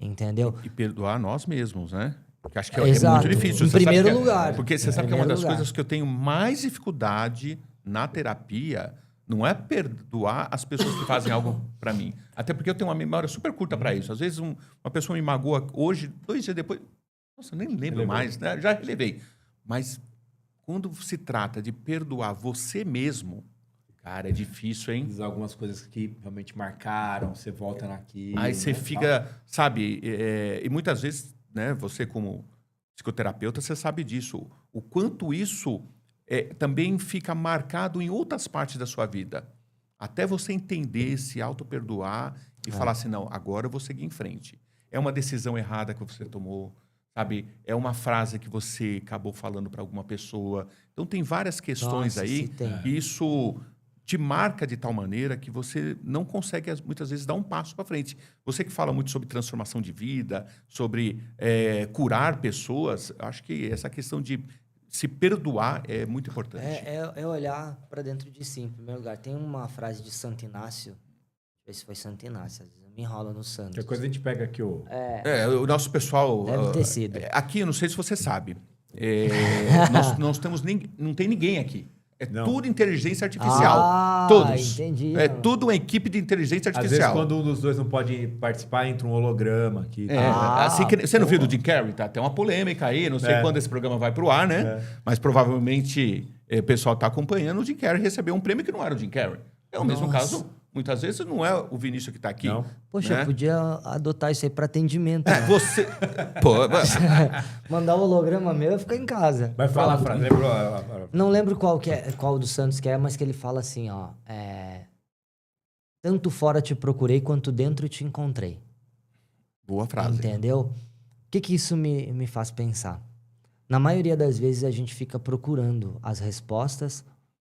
Entendeu? E perdoar nós mesmos, né? Que acho que é Exato. muito difícil. Em primeiro lugar. Porque você sabe que é uma das coisas que eu tenho mais dificuldade na terapia não é perdoar as pessoas que fazem algo para mim. Até porque eu tenho uma memória super curta para isso. Às vezes uma pessoa me magoa hoje, 2 dias depois... Nossa, eu nem lembro mais, né? Já relevei. Mas... quando se trata de perdoar você mesmo, cara, é difícil, hein? Diz algumas coisas que realmente marcaram, você volta naquilo. Aí você fica, sabe, e muitas vezes, né, você como psicoterapeuta, você sabe disso. O quanto isso também fica marcado em outras partes da sua vida. Até você entender, se auto-perdoar e falar assim, não, agora eu vou seguir em frente. É uma decisão errada que você tomou. Sabe, é uma frase que você acabou falando para alguma pessoa. Então, tem várias questões aí que isso te marca de tal maneira que você não consegue, muitas vezes, dar um passo para frente. Você que fala muito sobre transformação de vida, sobre curar pessoas, acho que essa questão de se perdoar é muito importante. É olhar para dentro de si, em primeiro lugar. Tem uma frase de Santo Inácio, deixa eu ver se foi Santo Inácio, às vezes me enrola no Santos. Qualquer coisa a gente pega aqui o... O nosso pessoal... Deve ter sido. Aqui, eu não sei se você sabe, nós temos não tem ninguém aqui. É Não. tudo inteligência artificial. Ah, Todos. entendi. É tudo uma equipe de inteligência Às vezes, artificial. quando um dos dois não pode participar, entra um holograma aqui. É, Ah, assim que, você não viu pô. do Jim Carrey? Tá até uma polêmica aí, não sei É. quando esse programa vai pro ar, né? É. Mas provavelmente o pessoal tá acompanhando. O Jim Carrey recebeu um prêmio que não era o Jim Carrey. É o mesmo Nossa. caso, muitas vezes não é o Vinícius que tá aqui. Não. Poxa, né? eu podia adotar isso aí pra atendimento. Né? Você. Pô, Mandar o holograma meu e ficar em casa. Vai falar, Pronto. Fran. Lembrou? Não lembro qual do Santos que é, mas que ele fala assim, ó. Tanto fora te procurei, quanto dentro te encontrei. boa frase. Entendeu? O que isso me faz pensar? Na maioria das vezes a gente fica procurando as respostas,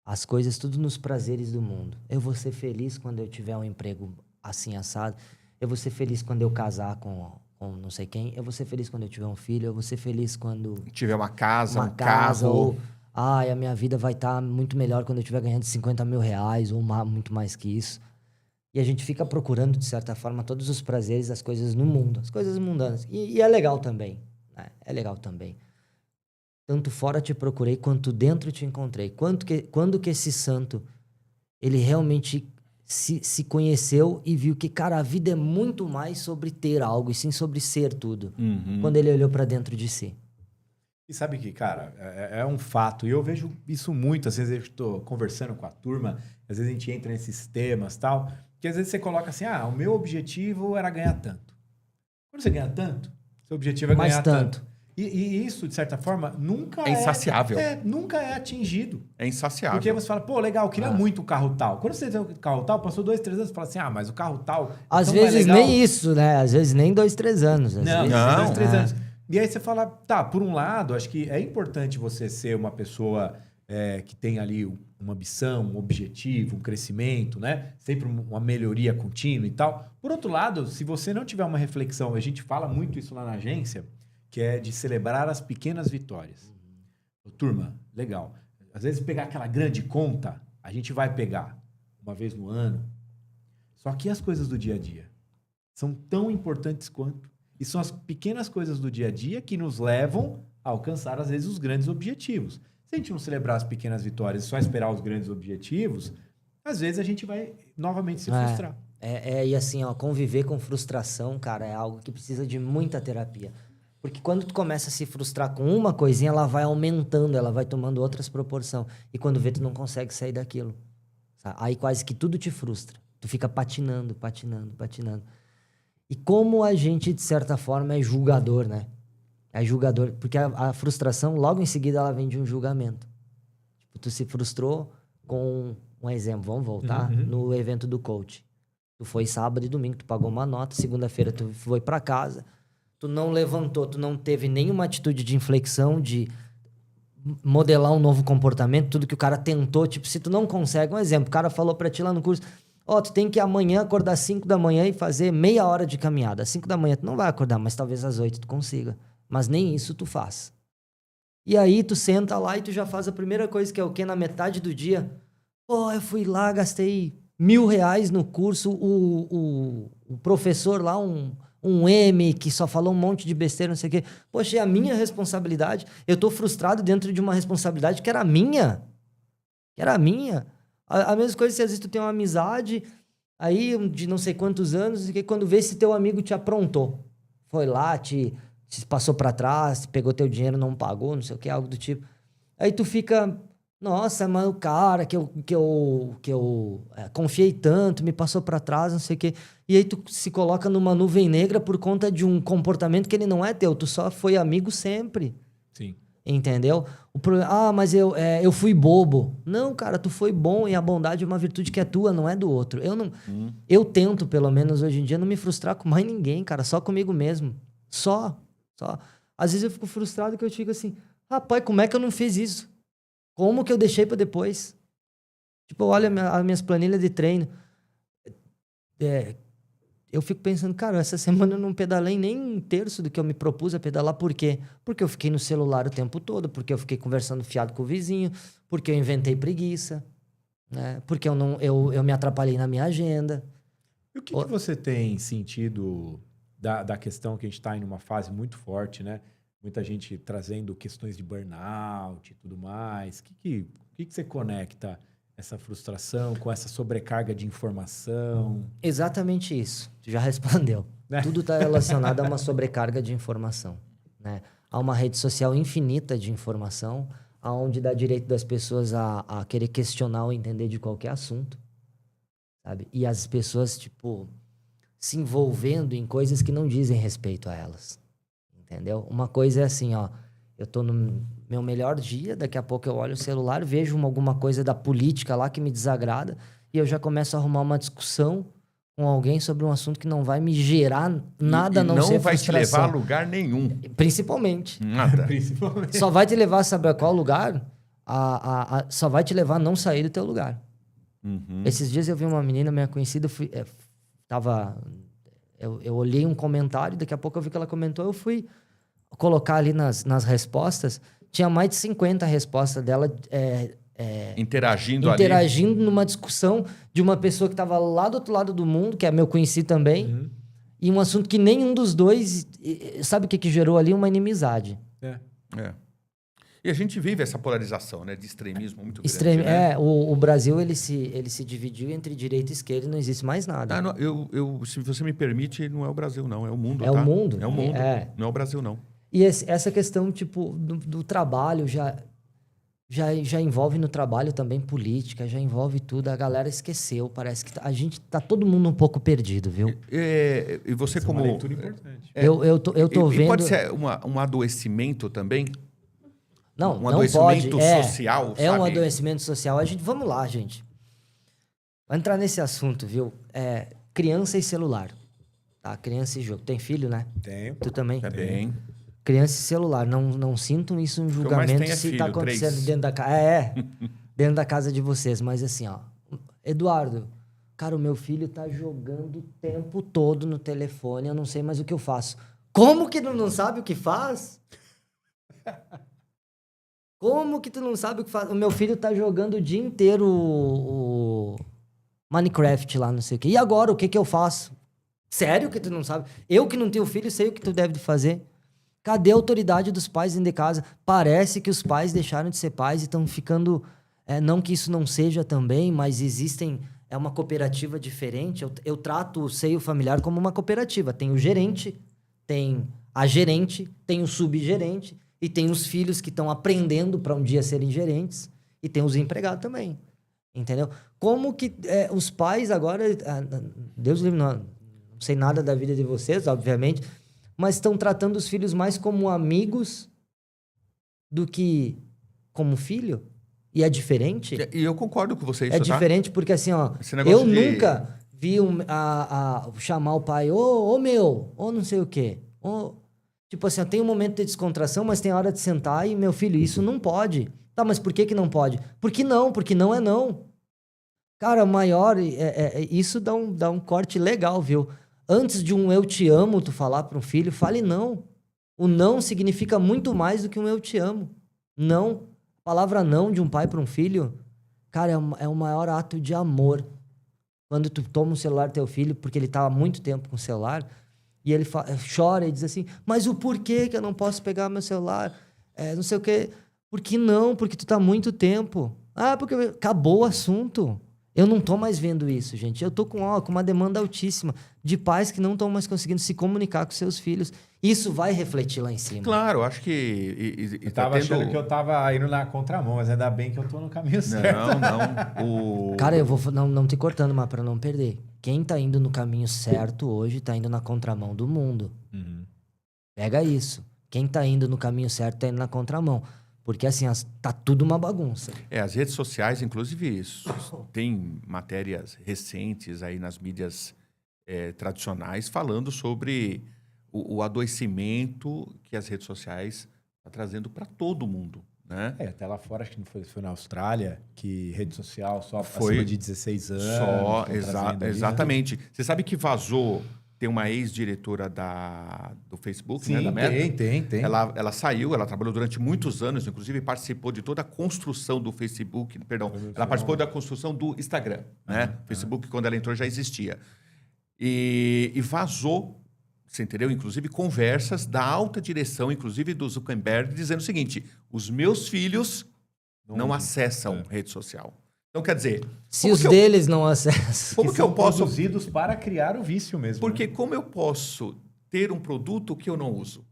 as coisas, tudo nos prazeres do mundo. Eu vou ser feliz quando eu tiver um emprego assim assado. Eu vou ser feliz quando eu casar com não sei quem. Eu vou ser feliz quando eu tiver um filho. Eu vou ser feliz quando Tiver uma casa, uma um casa. carro. Ou, a minha vida vai estar muito melhor quando eu estiver ganhando 50 mil reais ou muito mais que isso. E a gente fica procurando, de certa forma, todos os prazeres, as coisas no mundo, as coisas mundanas. E é legal também. Né? É legal também. Tanto fora te procurei, quanto dentro te encontrei. Quando que esse santo, ele realmente se conheceu e viu que, cara, a vida é muito mais sobre ter algo, e sim sobre ser tudo. Uhum. Quando ele olhou pra dentro de si. E sabe que, cara, é um fato. E eu vejo isso muito. Às vezes eu estou conversando com a turma, às vezes a gente entra nesses temas e tal, que às vezes você coloca assim, o meu objetivo era ganhar tanto. Quando você ganha tanto, seu objetivo é Mais ganhar tanto. tanto. E isso, de certa forma, nunca É insaciável. nunca é atingido. É insaciável. Porque você fala, pô, legal, eu queria muito o carro tal. Quando você tem o carro tal, passou 2, 3 anos, você fala assim, mas o carro tal... Às então não é vezes legal. nem isso, né? Às vezes nem 2, 3 anos. Às Não, vezes, 2, 3 é. anos. E aí você fala, tá, por um lado, acho que é importante você ser uma pessoa que tem ali uma ambição, um objetivo, um crescimento, né? Sempre uma melhoria contínua e tal. Por outro lado, se você não tiver uma reflexão, a gente fala muito isso lá na agência, que é de celebrar as pequenas vitórias. Turma, legal. Às vezes pegar aquela grande conta, a gente vai pegar uma vez no ano. Só que as coisas do dia a dia são tão importantes quanto. E são as pequenas coisas do dia a dia que nos levam a alcançar, às vezes, os grandes objetivos. Se a gente não celebrar as pequenas vitórias e só esperar os grandes objetivos, às vezes a gente vai novamente se frustrar. E assim, ó, conviver com frustração, cara, é algo que precisa de muita terapia. Porque quando tu começa a se frustrar com uma coisinha, ela vai aumentando, ela vai tomando outras proporções. E quando vê, tu não consegue sair daquilo. Sabe? Aí quase que tudo te frustra. Tu fica patinando. E como a gente, de certa forma, é julgador, né? É julgador. Porque a frustração, logo em seguida, ela vem de um julgamento. Tipo, tu se frustrou com um exemplo. Vamos voltar no evento do coach. Tu foi sábado e domingo, tu pagou uma nota. Segunda-feira, tu foi pra casa. Tu não levantou, tu não teve nenhuma atitude de inflexão, de modelar um novo comportamento, tudo que o cara tentou. Tipo, se tu não consegue, um exemplo, o cara falou pra ti lá no curso, tu tem que amanhã acordar às 5 da manhã e fazer meia hora de caminhada. Às 5 da manhã tu não vai acordar, mas talvez às 8 tu consiga. Mas nem isso tu faz. E aí tu senta lá e tu já faz a primeira coisa, que é o quê? Na metade do dia, eu fui lá, gastei R$1.000 no curso, o professor lá, um M que só falou um monte de besteira, não sei o quê. Poxa, é a minha responsabilidade. Eu tô frustrado dentro de uma responsabilidade que era minha. A mesma coisa se às vezes tu tem uma amizade aí de não sei quantos anos, e quando vê se teu amigo te aprontou. Foi lá, te passou pra trás, pegou teu dinheiro, não pagou, não sei o que, algo do tipo. Aí tu fica... Nossa, mas o cara que eu confiei tanto, me passou pra trás, não sei o quê. E aí tu se coloca numa nuvem negra por conta de um comportamento que ele não é teu. Tu só foi amigo sempre. Sim. Entendeu? Mas eu fui bobo. Não, cara, tu foi bom, e a bondade é uma virtude que é tua, não é do outro. Eu tento, pelo menos hoje em dia, não me frustrar com mais ninguém, cara. Só comigo mesmo. Só. Às vezes eu fico frustrado que eu fico assim, rapaz, como é que eu não fiz isso? Como que eu deixei pra depois? Tipo, olha as minhas planilhas de treino. Eu fico pensando, cara, essa semana eu não pedalei nem um terço do que eu me propus a pedalar. Por quê? Porque eu fiquei no celular o tempo todo, porque eu fiquei conversando fiado com o vizinho, porque eu inventei preguiça, né? Porque eu me atrapalhei na minha agenda. E o que você tem sentido da questão que a gente está em uma fase muito forte, né? Muita gente trazendo questões de burnout e tudo mais. O que você conecta essa frustração com essa sobrecarga de informação? Exatamente isso. Tu já respondeu. Tudo está relacionado a uma sobrecarga de informação, né? Há uma rede social infinita de informação, aonde dá direito das pessoas a querer questionar ou entender de qualquer assunto, sabe? E as pessoas, tipo, se envolvendo em coisas que não dizem respeito a elas, entendeu? Uma coisa é assim, ó, eu tô no meu melhor dia, daqui a pouco eu olho o celular, vejo alguma coisa da política lá que me desagrada e eu já começo a arrumar uma discussão com alguém sobre um assunto que não vai me gerar nada, a não ser não vai te frustração. levar a lugar nenhum. Principalmente. Nada. Principalmente. Só vai te levar, sabe a qual lugar? Só vai te levar a não sair do teu lugar. Uhum. Esses dias eu vi uma menina, minha conhecida, eu olhei um comentário, daqui a pouco eu vi que ela comentou, eu fui colocar ali nas respostas, tinha mais de 50 respostas dela Interagindo numa discussão de uma pessoa que estava lá do outro lado do mundo, que é meu conhecido também, e um assunto que nenhum dos dois... Sabe o que gerou ali? Uma inimizade. ali. E a gente vive essa polarização, né, de extremismo muito grande. Né? O Brasil ele se dividiu entre direita e esquerda e não existe mais nada. Se você me permite, não é o Brasil, não. É o mundo, É o mundo. É o mundo. Não é o Brasil, não. E essa questão, tipo, do trabalho já envolve no trabalho também política, já envolve tudo. A galera esqueceu, parece que a gente tá todo mundo um pouco perdido, viu? E você Essa como... é uma leitura importante. Eu tô vendo... E pode ser um adoecimento também? Não, um não adoecimento pode. social, É um sabe? adoecimento social. Vamos lá, gente. Vai entrar nesse assunto, viu? Criança e celular. Tá? Criança e jogo. Tem filho, né? Tenho. Tu também? É bem. Criança e celular. Não sintam isso um julgamento se filho, tá acontecendo 3. dentro da casa. Dentro da casa de vocês. Mas assim, ó. Eduardo, cara, o meu filho tá jogando o tempo todo no telefone. Eu não sei mais o que eu faço. Como que não sabe o que faz? Como que tu não sabe o que faz? O meu filho tá jogando o dia inteiro o Minecraft lá, não sei o quê. E agora, o que eu faço? Sério que tu não sabe? Eu que não tenho filho, sei o que tu deve fazer. Cadê a autoridade dos pais dentro de casa? Parece que os pais deixaram de ser pais e estão ficando... não que isso não seja também, mas existem... É uma cooperativa diferente. Eu trato o seio familiar como uma cooperativa. Tem o gerente, tem a gerente, tem o subgerente... E tem os filhos que estão aprendendo para um dia serem gerentes. E tem os empregados também. Entendeu? Como que os pais agora... Deus livre, não sei nada da vida de vocês, obviamente. Mas estão tratando os filhos mais como amigos do que como filho. E é diferente. E eu concordo com você. É diferente porque assim, ó... Eu nunca vi chamar o pai... Ô meu... Ou não sei o quê. Tipo assim, tem um momento de descontração, mas tem a hora de sentar e, meu filho, isso não pode. Tá, mas por que não pode? Porque não é não. Cara, maior, isso dá um corte legal, viu? Antes de um eu te amo, tu falar para um filho, fale não. O não significa muito mais do que um eu te amo. Não. A palavra não de um pai para um filho, cara, é o maior ato de amor. Quando tu toma um celular do teu filho, porque ele tá há muito tempo com o celular... E ele chora e diz assim, mas o porquê que eu não posso pegar meu celular? Não sei o quê. Por que não? Porque tu tá há muito tempo. Porque acabou o assunto. Eu não tô mais vendo isso, gente. Eu tô com uma demanda altíssima de pais que não estão mais conseguindo se comunicar com seus filhos. Isso vai refletir lá em cima. Claro, acho que... Eu tava achando que eu tava indo na contramão, mas ainda bem que eu tô no caminho certo. Não. Cara, eu vou não te cortando, mas pra não perder. Quem tá indo no caminho certo hoje tá indo na contramão do mundo. Uhum. Pega isso. Quem tá indo no caminho certo tá indo na contramão. Porque assim, tá tudo uma bagunça. As redes sociais, inclusive, isso. Tem matérias recentes aí nas mídias tradicionais falando sobre o adoecimento que as redes sociais estão trazendo para todo mundo. Né? Até lá fora, acho que não foi na Austrália, que rede social só foi acima de 16 anos. Exatamente. Você sabe que vazou, tem uma ex-diretora do Facebook, sim, né? Da Meta. Tem. Ela saiu, ela trabalhou durante muitos anos, inclusive participou de toda a construção do Facebook, ela participou da construção do Instagram, né? Facebook, quando ela entrou, já existia. E vazou, você entendeu? Inclusive conversas da alta direção, inclusive do Zuckerberg, dizendo o seguinte, os meus filhos não acessam rede social. Então, quer dizer... Se os deles não acessam. Como que eu posso... produzidos para criar o vício mesmo. Porque como eu posso ter um produto que eu não uso?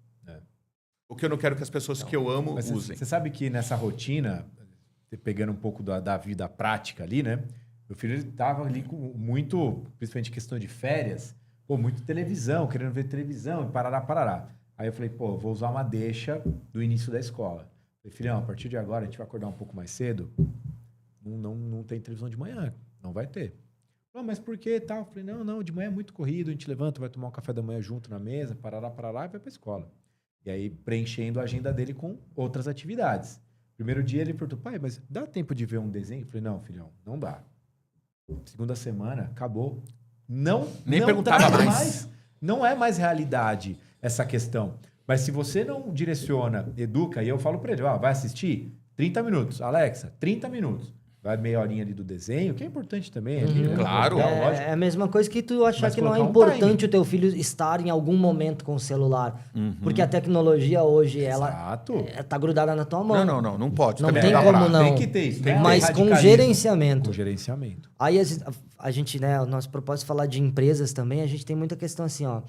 O que eu não quero que as pessoas que eu amo usem. Você sabe que nessa rotina, pegando um pouco da vida prática ali, né? Meu filho estava ali com muito, principalmente questão de férias, muito televisão, querendo ver televisão, e parará. Aí eu falei, vou usar uma deixa do início da escola. Falei, filhão, a partir de agora a gente vai acordar um pouco mais cedo. Não tem televisão de manhã, não vai ter. Não, mas por que tal? Eu falei, não, de manhã é muito corrido, a gente levanta, vai tomar um café da manhã junto na mesa, parará, e vai para a escola. E aí, preenchendo a agenda dele com outras atividades. Primeiro dia, ele perguntou, pai, mas dá tempo de ver um desenho? Eu falei, não, filhão, não dá. Segunda semana, acabou. Nem perguntava mais. Não é mais realidade essa questão. Mas se você não direciona, educa, e eu falo para ele, vai assistir 30 minutos. Alexa, 30 minutos. Vai meia horinha ali do desenho, que é importante também. Claro. É a mesma coisa que tu achar que não é importante o teu filho estar em algum momento com o celular. Porque a tecnologia hoje, ela tá grudada na tua mão. Não pode. Não tem como não. Tem que ter isso. Mas com gerenciamento. Com gerenciamento. Aí a gente, né, o nosso propósito é falar de empresas também, a gente tem muita questão assim, ó.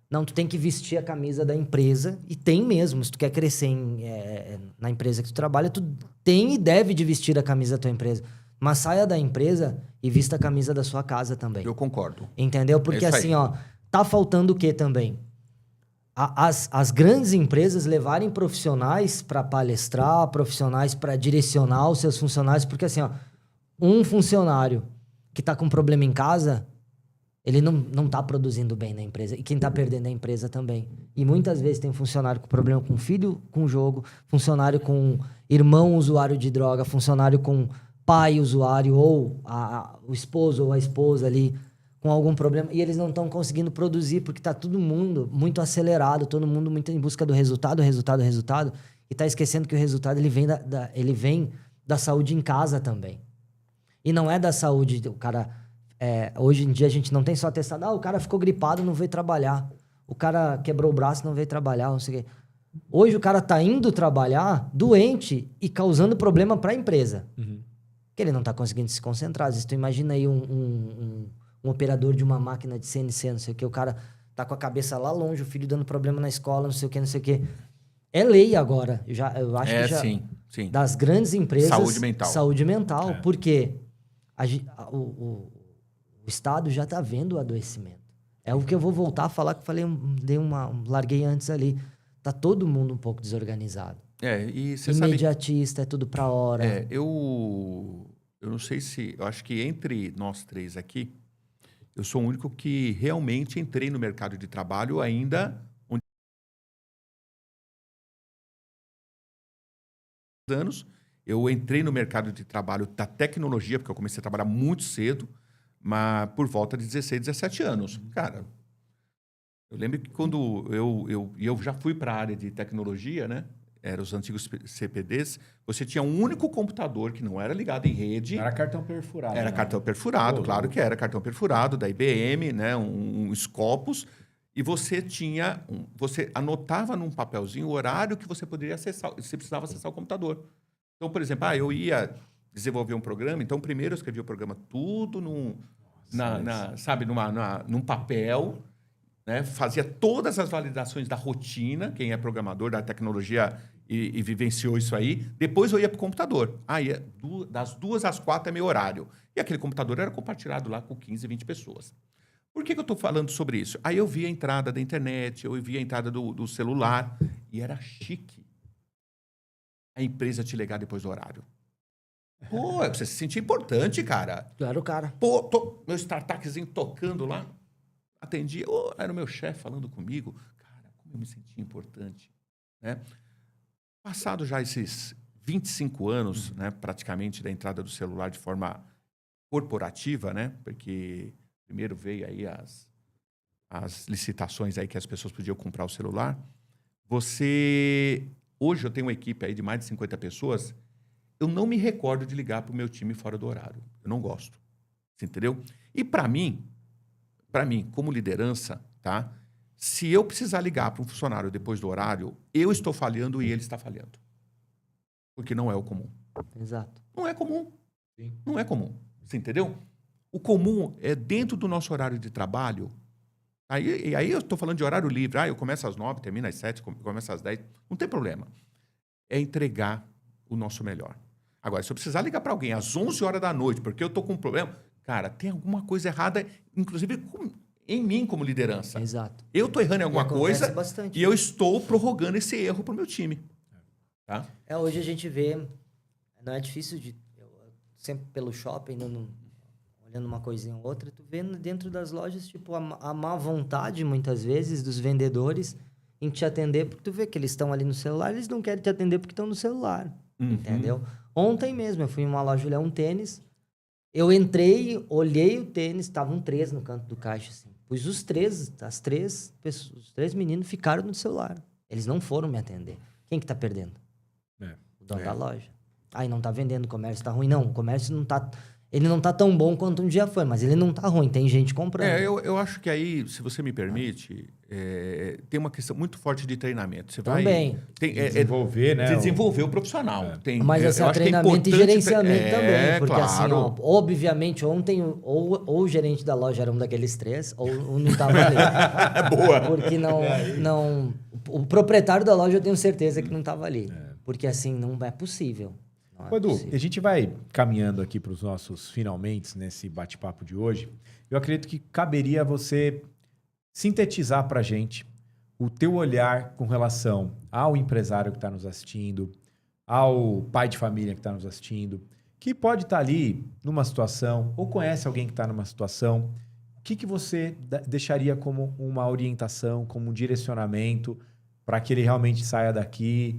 Não, tu tem que vestir a camisa da empresa, e tem mesmo, se tu quer crescer na empresa que tu trabalha, tu tem e deve de vestir a camisa da tua empresa. Mas saia da empresa e vista a camisa da sua casa também. Eu concordo. Entendeu? Porque assim, ó, tá faltando o quê também? As grandes empresas levarem profissionais para palestrar, profissionais para direcionar os seus funcionários, porque assim, ó, um funcionário que tá com problema em casa, ele não tá produzindo bem na empresa. E quem tá perdendo é a empresa também. E muitas vezes tem funcionário com problema com filho com jogo, funcionário com irmão usuário de droga, funcionário com pai usuário, ou o esposo ou a esposa ali com algum problema. E eles não estão conseguindo produzir, porque tá todo mundo muito acelerado, todo mundo muito em busca do resultado. E tá esquecendo que o resultado ele vem da saúde em casa também. E não é da saúde, o cara... hoje em dia a gente não tem só testado. O cara ficou gripado, não veio trabalhar. O cara quebrou o braço, não veio trabalhar, não sei o quê. Hoje o cara tá indo trabalhar doente e causando problema para a empresa. Porque ele não tá conseguindo se concentrar. Às vezes tu imagina aí um operador de uma máquina de CNC, não sei o quê. O cara tá com a cabeça lá longe, o filho dando problema na escola, não sei o quê. É lei agora. Eu acho que já... Sim. Das grandes empresas... Saúde mental. Porque o Estado já está vendo o adoecimento. É o que eu vou voltar a falar, que eu falei, larguei antes ali. Tá todo mundo um pouco desorganizado. E você imediatista, sabe, é tudo para hora. Eu não sei se... Eu acho que entre nós três aqui, eu sou o único que realmente entrei no mercado de trabalho ainda... anos, eu entrei no mercado de trabalho da tecnologia, porque eu comecei a trabalhar muito cedo, mas por volta de 16, 17 anos. Cara, eu lembro que quando eu já fui para a área de tecnologia, né? Eram os antigos CPDs, você tinha um único computador que não era ligado em rede. Era cartão perfurado. Era cartão perfurado, claro que era cartão perfurado, da IBM, né? Um Scopus. E você você anotava num papelzinho o horário que você poderia acessar, você precisava acessar o computador. Então, por exemplo, eu ia desenvolver um programa, então primeiro eu escrevia o programa tudo num papel, né? Fazia todas as validações da rotina, quem é programador da tecnologia e vivenciou isso aí. Depois eu ia para o computador. Das 2 às 4 é meu horário. E aquele computador era compartilhado lá com 15, 20 pessoas. Por que eu estou falando sobre isso? Aí eu vi a entrada da internet, eu vi a entrada do celular, e era chique a empresa te ligar depois do horário. Pô, você se sentia importante, cara. Tu era o cara. Pô, meu startupzinho tocando lá, atendia, era o meu chefe falando comigo. Cara, como eu me sentia importante, né? Passado já esses 25 anos, né, praticamente, da entrada do celular de forma corporativa, né? Porque... primeiro veio aí as licitações aí que as pessoas podiam comprar o celular. Hoje eu tenho uma equipe aí de mais de 50 pessoas. Eu não me recordo de ligar para o meu time fora do horário. Eu não gosto. Você entendeu? E para mim, como liderança, tá? Se eu precisar ligar para um funcionário depois do horário, eu estou falhando e ele está falhando. Porque não é o comum. Exato. Não é comum. Sim. Não é comum. Você entendeu? O comum é dentro do nosso horário de trabalho. Aí eu estou falando de horário livre. Eu começo às 9, termino às 7, começo às 10. Não tem problema. É entregar o nosso melhor. Agora, se eu precisar ligar para alguém às 11 horas da noite, porque eu estou com um problema, cara, tem alguma coisa errada, inclusive em mim como liderança. Exato. Eu estou errando em alguma coisa bastante. e eu estou prorrogando esse erro para o meu time. Tá? Hoje a gente vê, não é difícil sempre pelo shopping, olhando uma coisinha ou outra, tu vê dentro das lojas, tipo, a má vontade, muitas vezes, dos vendedores em te atender, porque tu vê que eles estão ali no celular, eles não querem te atender porque estão no celular, entendeu? Ontem mesmo, eu fui em uma loja olhar um tênis, eu entrei, olhei o tênis, estavam 3 no canto do caixa, assim. Pois os três meninos ficaram no celular. Eles não foram me atender. Quem que tá perdendo? O dono da loja. Aí não tá vendendo, o comércio tá ruim. Não, o comércio não tá... Ele não tá tão bom quanto um dia foi, mas ele não tá ruim, tem gente comprando. Eu acho que aí, se você me permite, tem uma questão muito forte de treinamento. Você Também. Desenvolver, né? Desenvolver o profissional. Mas assim, é treinamento e gerenciamento também. Porque claro. assim, ó, obviamente, ontem ou o gerente da loja era um daqueles 3, ou não tava ali. Boa. Porque não... O proprietário da loja eu tenho certeza que não tava ali. Porque assim, não é possível. Edu, a gente vai caminhando aqui para os nossos finalmente nesse bate-papo de hoje. Eu acredito que caberia você sintetizar para a gente o teu olhar com relação ao empresário que está nos assistindo, ao pai de família que está nos assistindo, que pode estar ali numa situação ou conhece alguém que está numa situação. O que você deixaria como uma orientação, como um direcionamento para que ele realmente saia daqui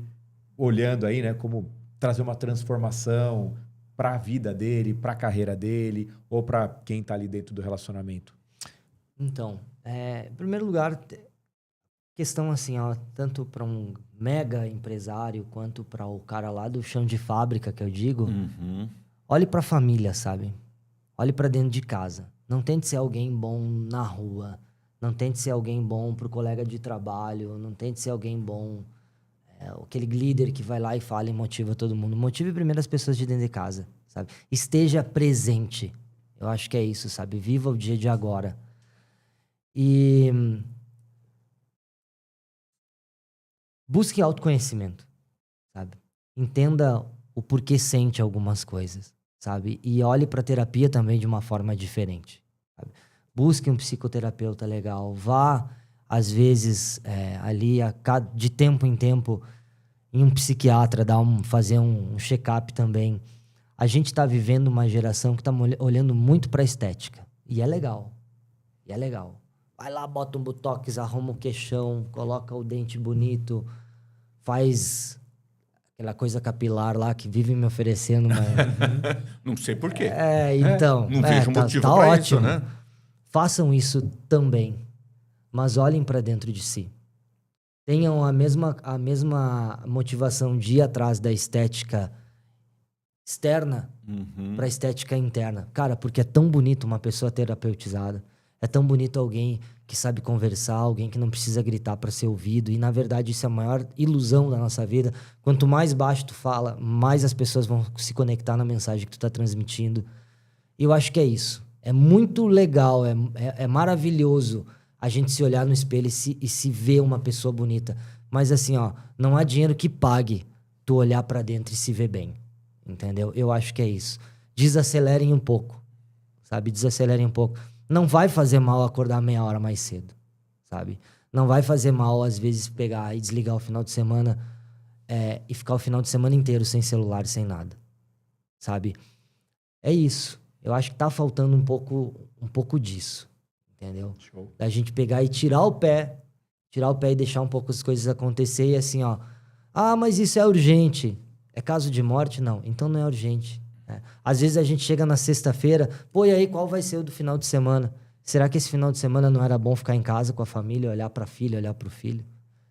olhando aí, né, como trazer uma transformação para a vida dele, para a carreira dele, ou para quem está ali dentro do relacionamento? Então, em primeiro lugar, questão assim, ó, tanto para um mega empresário quanto para o cara lá do chão de fábrica, que eu digo, olhe para a família, sabe? Olhe para dentro de casa. Não tente ser alguém bom na rua. Não tente ser alguém bom para o colega de trabalho. Não tente ser alguém bom... aquele líder que vai lá e fala e motiva todo mundo. Motive primeiro as pessoas de dentro de casa, sabe? Esteja presente. Eu acho que é isso, sabe? Viva o dia de agora. E busque autoconhecimento, sabe? Entenda o porquê sente algumas coisas, sabe? E olhe para a terapia também de uma forma diferente, sabe? Busque um psicoterapeuta legal. Vá, às vezes, ali, de tempo em tempo, em um psiquiatra, fazer um check-up também. A gente está vivendo uma geração que está olhando muito para a estética. E é legal. Vai lá, bota um botox, arruma o queixão, coloca o dente bonito, faz aquela coisa capilar lá que vive me oferecendo. Mas... Não sei por quê. Então... Não vejo motivo para isso, né? Façam isso também. Mas olhem para dentro de si. Tenham a mesma motivação de ir atrás da estética externa para a estética interna. Cara, porque é tão bonito uma pessoa terapeutizada. É tão bonito alguém que sabe conversar, alguém que não precisa gritar para ser ouvido. E, na verdade, isso é a maior ilusão da nossa vida. Quanto mais baixo tu fala, mais as pessoas vão se conectar na mensagem que tu tá transmitindo. E eu acho que é isso. É muito legal, é maravilhoso a gente se olhar no espelho e se ver uma pessoa bonita. Mas assim, ó, não há dinheiro que pague tu olhar pra dentro e se ver bem. Entendeu? Eu acho que é isso. Desacelerem um pouco, sabe? Desacelerem um pouco. Não vai fazer mal acordar meia hora mais cedo, sabe? Não vai fazer mal, às vezes, pegar e desligar o final de semana e ficar o final de semana inteiro sem celular, sem nada, sabe? É isso. Eu acho que tá faltando um pouco disso. Entendeu? Show. Da gente pegar e tirar o pé e deixar um pouco as coisas acontecer e assim, ó. Ah, mas isso é urgente. É caso de morte? Não. Então não é urgente. Às vezes a gente chega na sexta-feira, pô, e aí qual vai ser o do final de semana? Será que esse final de semana não era bom ficar em casa com a família, olhar pra filha, olhar pro filho?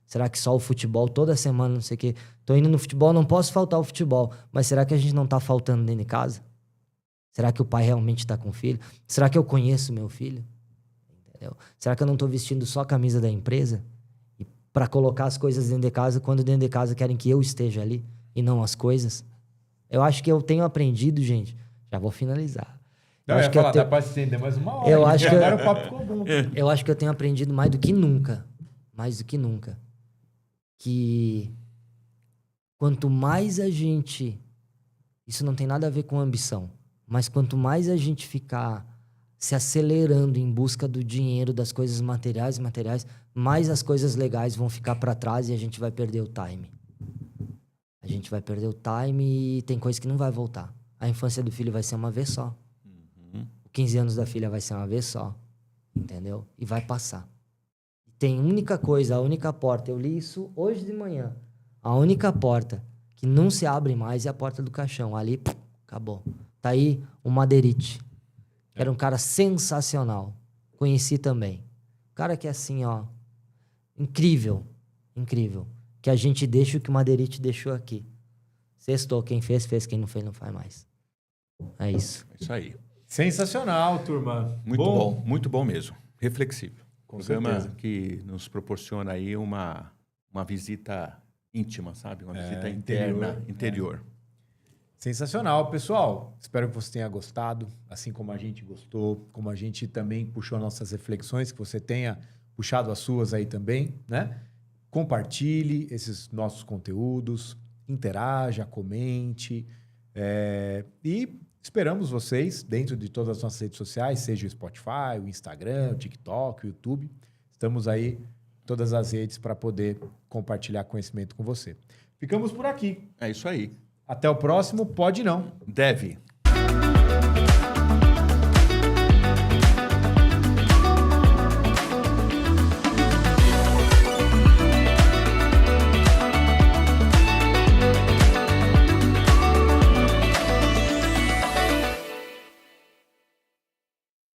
Será que só o futebol toda semana, não sei o quê? Tô indo no futebol, não posso faltar o futebol. Mas será que a gente não tá faltando dentro de casa? Será que o pai realmente tá com o filho? Será que eu conheço meu filho? Entendeu? Será que eu não tô vestindo só a camisa da empresa? E para colocar as coisas dentro de casa, quando dentro de casa querem que eu esteja ali e não as coisas? Eu acho que eu tenho aprendido, gente. Já vou finalizar. Não, eu ia falar, dá pra estender mais uma hora. Eu acho que agora o papo ficou bom. Eu acho que eu tenho aprendido mais do que nunca. Mais do que nunca. Que quanto mais a gente... Isso não tem nada a ver com ambição. Mas quanto mais a gente ficar se acelerando em busca do dinheiro, das coisas materiais, mais as coisas legais vão ficar para trás e a gente vai perder o time. A gente vai perder o time e tem coisa que não vai voltar. A infância do filho vai ser uma vez só. Os 15 anos da filha vai ser uma vez só. Entendeu? E vai passar. Tem única coisa, a única porta. Eu li isso hoje de manhã. A única porta que não se abre mais é a porta do caixão. Ali, acabou. Tá aí o Madeirite. Era um cara sensacional. Conheci também. Um cara que é assim, ó... Incrível. Incrível. Que a gente deixa o que o Madeirite deixou aqui. Sextou. Quem fez, fez. Quem não fez, não faz mais. É isso. É isso aí. Sensacional, turma. Muito bom mesmo. Reflexivo. Com Programa certeza. que nos proporciona aí uma visita íntima, sabe? Uma visita interior, interna, interior. Sensacional, pessoal. Espero que você tenha gostado, assim como a gente gostou, como a gente também puxou nossas reflexões, que você tenha puxado as suas aí também, né? Compartilhe esses nossos conteúdos, interaja, comente. E esperamos vocês dentro de todas as nossas redes sociais, seja o Spotify, o Instagram, o TikTok, o YouTube. Estamos aí em todas as redes para poder compartilhar conhecimento com você. Ficamos por aqui. É isso aí. Até o próximo. Pode não. Deve.